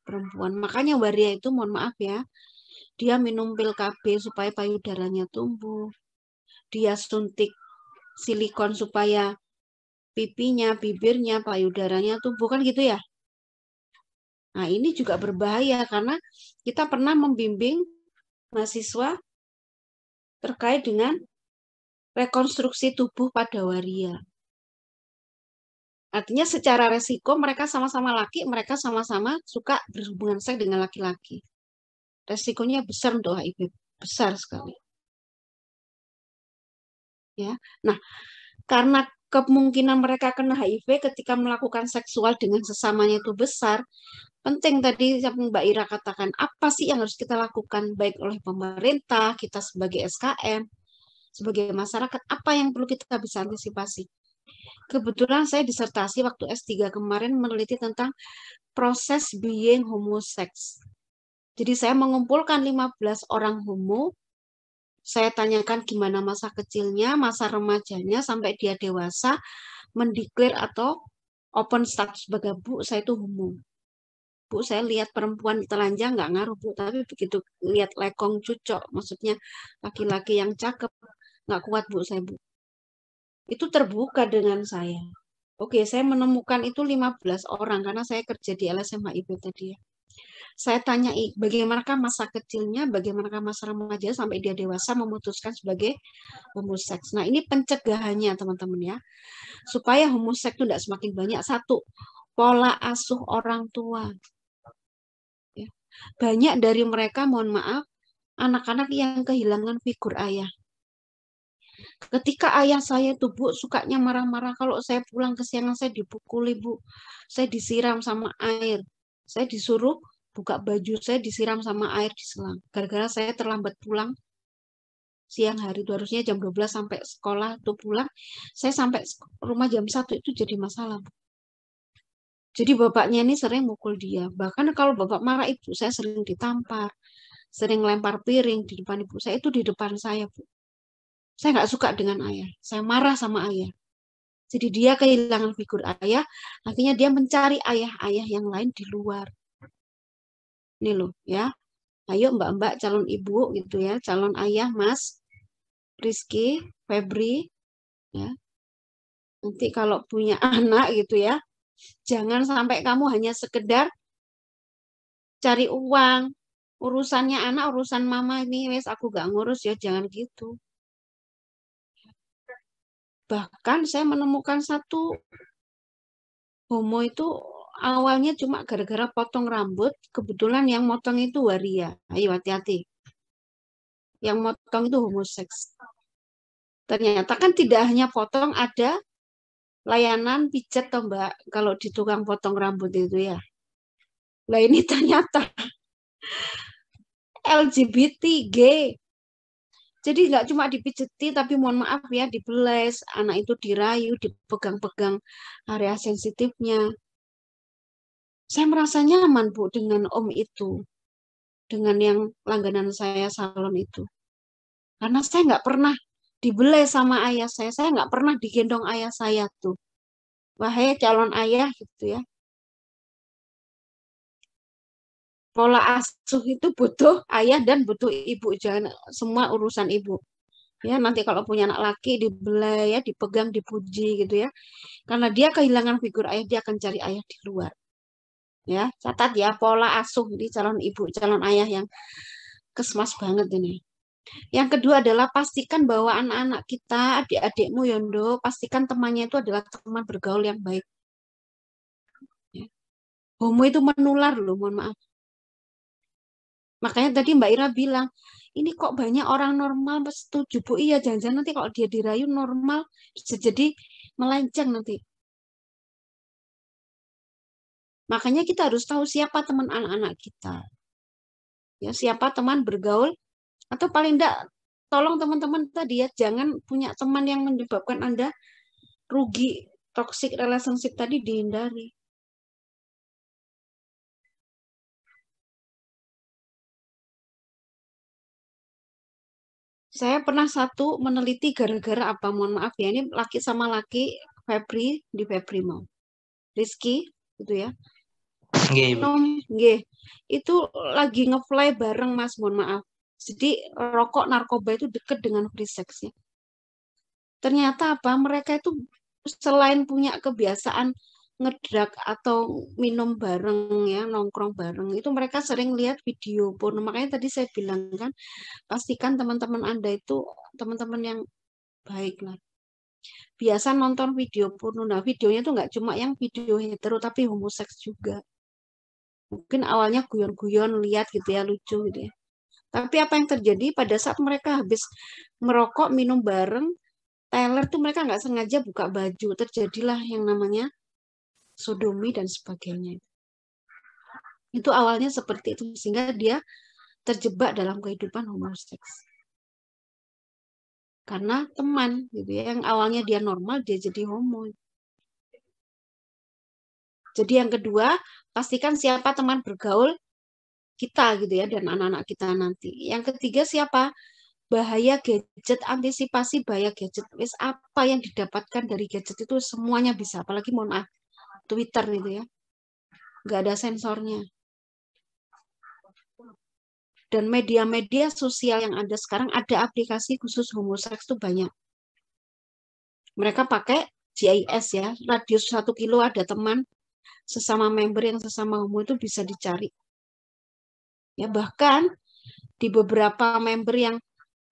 perempuan. Makanya waria itu, mohon maaf ya, dia minum pil KB supaya payudaranya tumbuh. Dia suntik silikon supaya pipinya, bibirnya, payudaranya tumbuh, kan gitu ya. Nah, ini juga berbahaya karena kita pernah membimbing mahasiswa terkait dengan rekonstruksi tubuh pada waria. Artinya secara resiko mereka sama-sama laki, mereka sama-sama suka berhubungan seks dengan laki-laki. Resikonya besar untuk HIV, besar sekali. Ya. Nah, karena kemungkinan mereka kena HIV ketika melakukan seksual dengan sesamanya itu besar, penting tadi yang Mbak Ira katakan, apa sih yang harus kita lakukan baik oleh pemerintah, kita sebagai SKM, sebagai masyarakat, apa yang perlu kita bisa antisipasi. Kebetulan saya disertasi waktu S3 kemarin meneliti tentang proses being homosex. Jadi saya mengumpulkan 15 orang homo, saya tanyakan gimana masa kecilnya, masa remajanya, sampai dia dewasa, mendeklar atau open status sebagai Bu, saya itu homo. Bu, saya lihat perempuan telanjang nggak ngaruh, Bu. Tapi begitu lihat lekong cucok, maksudnya laki-laki yang cakep, nggak kuat, Bu, saya, Bu. Itu terbuka dengan saya. Oke, saya menemukan itu 15 orang, karena saya kerja di LSM HIV tadi ya. Saya tanya bagaimanakah masa kecilnya, bagaimanakah masa remaja sampai dia dewasa memutuskan sebagai homoseks. Nah, ini pencegahannya teman-teman ya. Supaya homoseks itu tidak semakin banyak. Satu, pola asuh orang tua. Ya. Banyak dari mereka, mohon maaf, anak-anak yang kehilangan figur ayah. Ketika ayah saya itu, Bu, sukanya marah-marah. Kalau saya pulang kesiangan, saya dipukuli, Bu. Saya disiram sama air. Saya disuruh buka baju, saya disiram sama air di selang. Gara-gara saya terlambat pulang siang hari, itu harusnya jam 12 sampai sekolah tuh pulang. Saya sampai rumah jam 1 itu jadi masalah, Bu. Jadi bapaknya ini sering mukul dia. Bahkan kalau bapak marah ibu, saya sering ditampar. Sering lempar piring di depan ibu saya, itu di depan saya, Bu. Saya nggak suka dengan ayah. Saya marah sama ayah. Jadi dia kehilangan figur ayah, akhirnya dia mencari ayah-ayah yang lain di luar. Ini loh ya. Ayo mbak-mbak calon ibu gitu ya, calon ayah Mas Rizky, Febri ya. Nanti kalau punya anak gitu ya, jangan sampai kamu hanya sekedar cari uang. Urusannya anak, urusan mama ini wes aku gak ngurus ya, jangan gitu. Bahkan saya menemukan satu homo itu awalnya cuma gara-gara potong rambut, kebetulan yang motong itu waria. Ayo hati-hati. Yang motong itu homoseks. Ternyata kan tidak hanya potong, ada layanan pijat toh Mbak, kalau di tukang potong rambut itu ya. Nah ini ternyata LGBT gay. Jadi nggak cuma dipijeti, tapi mohon maaf ya, dibeles, anak itu dirayu, dipegang-pegang area sensitifnya. Saya merasa nyaman, Bu, dengan om itu. Dengan yang langganan saya salon itu. Karena saya nggak pernah dibelai sama ayah saya nggak pernah digendong ayah saya tuh. Wahai calon ayah gitu ya. Pola asuh itu butuh ayah dan butuh ibu, jangan semua urusan ibu. Ya, nanti kalau punya anak laki dibelai ya, dipegang, dipuji gitu ya. Karena dia kehilangan figur ayah, dia akan cari ayah di luar. Ya, catat ya pola asuh di calon ibu, calon ayah yang kesmas banget ini. Yang kedua adalah pastikan bahwa anak-anak kita, adik-adikmu Yondo, pastikan temannya itu adalah teman bergaul yang baik. Ya. Homo itu menular loh, mohon maaf. Makanya tadi Mbak Ira bilang, ini kok banyak orang normal, setuju Bu, iya jangan-jangan nanti kalau dia dirayu normal, bisa jadi melenceng nanti. Makanya kita harus tahu siapa teman anak-anak kita. Ya, siapa teman bergaul, atau paling enggak, tolong teman-teman tadi ya, jangan punya teman yang menyebabkan Anda rugi, toxic relationship tadi dihindari. Saya pernah satu meneliti gara-gara apa, mohon maaf ya, ini laki sama laki, Febri, di Febri mau. Rizky, gitu ya. Nggih. Itu lagi nge-fly bareng Mas, mohon maaf. Jadi rokok narkoba itu dekat dengan free sex ya. Ternyata apa? Mereka itu selain punya kebiasaan ngedrak atau minum bareng ya, nongkrong bareng, itu mereka sering lihat video porno. Makanya tadi saya bilang kan, pastikan teman-teman Anda itu teman-teman yang baik lah. biasa nonton video porno. Nah, videonya tuh nggak cuma yang video hetero, tapi homoseks juga. Mungkin awalnya guyon-guyon, lihat gitu ya, lucu gitu ya. Tapi apa yang terjadi pada saat mereka habis merokok, minum bareng, teler tuh mereka nggak sengaja buka baju. Terjadilah yang namanya sodomi dan sebagainya. Itu awalnya seperti itu, sehingga dia terjebak dalam kehidupan homoseks. Karena teman gitu ya, yang awalnya dia normal, dia jadi homo. Jadi yang kedua, pastikan siapa teman bergaul kita gitu ya, dan anak-anak kita nanti. Yang ketiga siapa? Bahaya gadget, antisipasi bahaya gadget. Wis apa yang didapatkan dari gadget itu semuanya bisa, apalagi mohon maaf, Twitter gitu ya. Nggak ada sensornya. Dan media-media sosial yang ada sekarang, ada aplikasi khusus homoseks itu banyak. Mereka pakai GIS ya, radius 1 kilo ada teman sesama member yang sesama homo itu bisa dicari. Ya, bahkan di beberapa member yang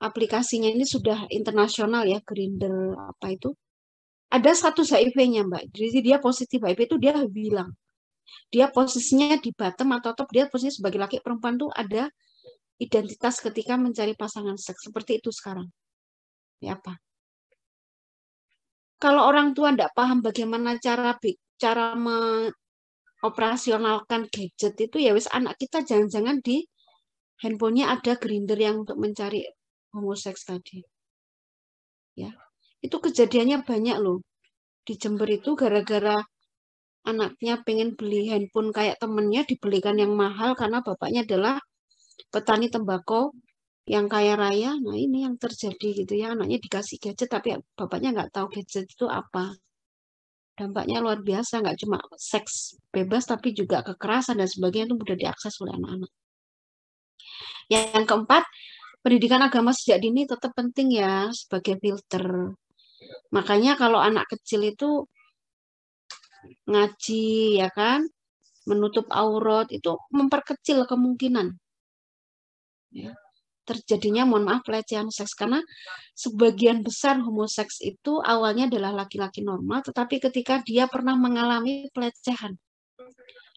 aplikasinya ini sudah internasional ya, Grindr apa itu, ada status HIV-nya Mbak. Jadi dia positif HIV itu dia bilang, dia posisinya di bottom atau top, dia posisinya sebagai laki perempuan tuh ada identitas ketika mencari pasangan seks. Seperti itu sekarang. Ya apa? Kalau orang tua tidak paham bagaimana cara operasionalkan gadget itu, ya wis anak kita jangan-jangan di handphonenya ada Grindr yang untuk mencari homoseks tadi. Ya, itu kejadiannya banyak loh. Di Jember itu gara-gara anaknya pengen beli handphone kayak temennya, dibelikan yang mahal karena bapaknya adalah petani tembakau yang kaya raya. Nah ini yang terjadi gitu ya, anaknya dikasih gadget tapi bapaknya nggak tahu gadget itu apa. Dampaknya luar biasa, nggak cuma seks bebas, tapi juga kekerasan dan sebagainya itu mudah diakses oleh anak-anak. Yang keempat, pendidikan agama sejak dini tetap penting ya sebagai filter. Makanya kalau anak kecil itu ngaji ya kan, menutup aurat itu memperkecil kemungkinan ya, terjadinya mohon maaf pelecehan seks, karena sebagian besar homoseks itu awalnya adalah laki-laki normal, tetapi ketika dia pernah mengalami pelecehan,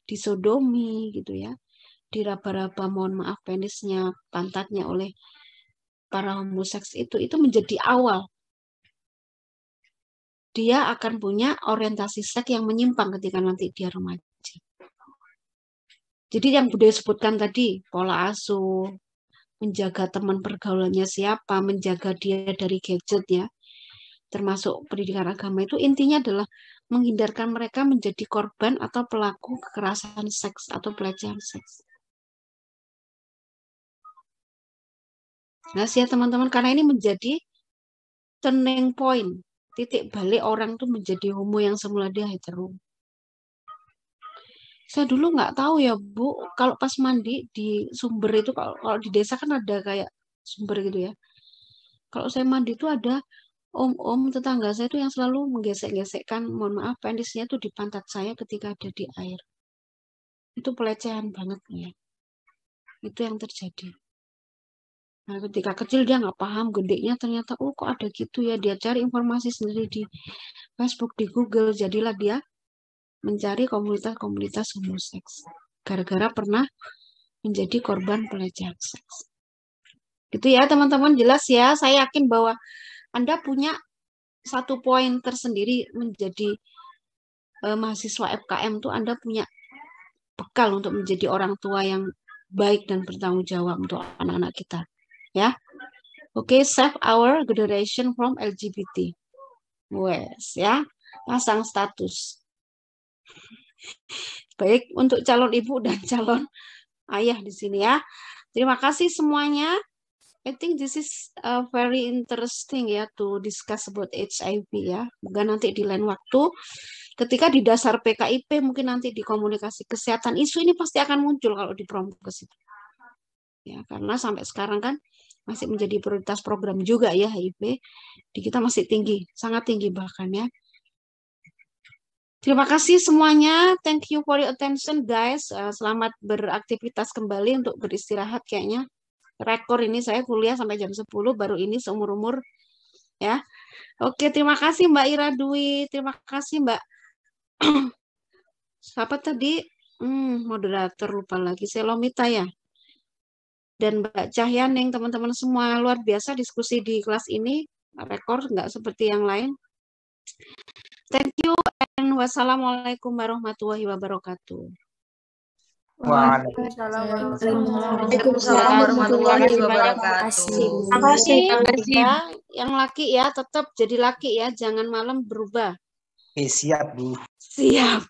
disodomi gitu ya, diraba-raba mohon maaf penisnya, pantatnya oleh para homoseks itu menjadi awal dia akan punya orientasi seks yang menyimpang ketika nanti dia remaja. Jadi yang Budaya sebutkan tadi, pola asuh, menjaga teman pergaulannya siapa, menjaga dia dari gadget ya, termasuk pendidikan agama itu intinya adalah menghindarkan mereka menjadi korban atau pelaku kekerasan seks atau pelecehan seks. Nah, ya teman-teman, karena ini menjadi turning point, titik balik orang tuh menjadi homo yang semula dia hetero. Saya dulu nggak tahu ya Bu, kalau pas mandi di sumber itu, kalau di desa kan ada kayak sumber gitu ya. Kalau saya mandi itu ada om-om tetangga saya itu yang selalu menggesek-gesekkan, mohon maaf, penisnya tuh di pantat saya ketika ada di air. Itu pelecehan banget ya. Itu yang terjadi. Nah, ketika kecil dia nggak paham, gedenya ternyata, oh kok ada gitu ya. Dia cari informasi sendiri di Facebook, di Google. Jadilah dia mencari komunitas-komunitas homoseks. Gara-gara pernah menjadi korban pelecehan seks. Gitu ya teman-teman, jelas ya. Saya yakin bahwa Anda punya satu poin tersendiri menjadi mahasiswa FKM tuh, Anda punya bekal untuk menjadi orang tua yang baik dan bertanggung jawab untuk anak-anak kita. Ya, oke, save our generation from LGBT. Wes, ya, pasang status. Baik untuk calon ibu dan calon ayah di sini ya. Terima kasih semuanya. I think this is very interesting ya to discuss about HIV ya. Mungkin nanti di lain waktu, ketika di dasar PKIP mungkin nanti di komunikasi kesehatan, isu ini pasti akan muncul kalau di promkes itu. Ya, karena sampai sekarang kan masih menjadi prioritas program juga ya HIV. Di kita masih tinggi, sangat tinggi bahkan ya. Terima kasih semuanya. Thank you for your attention guys. Selamat beraktivitas kembali, untuk beristirahat kayaknya. Rekor ini saya kuliah sampai jam 10, baru ini seumur-umur ya. Oke, terima kasih Mbak Ira Dwi. Terima kasih Mbak. Siapa tadi? Moderator lupa lagi. Selomita ya. Dan Mbak Cahyaning, teman-teman semua luar biasa diskusi di kelas ini. Rekor nggak seperti yang lain. Thank you and wassalamualaikum warahmatullahi wabarakatuh. Waalaikumsalam warahmatullahi wabarakatuh. Terima kasih. Yang laki ya tetap jadi laki ya, jangan malam berubah. Siap, Bu. Siap.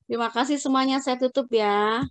Terima kasih semuanya, saya tutup ya.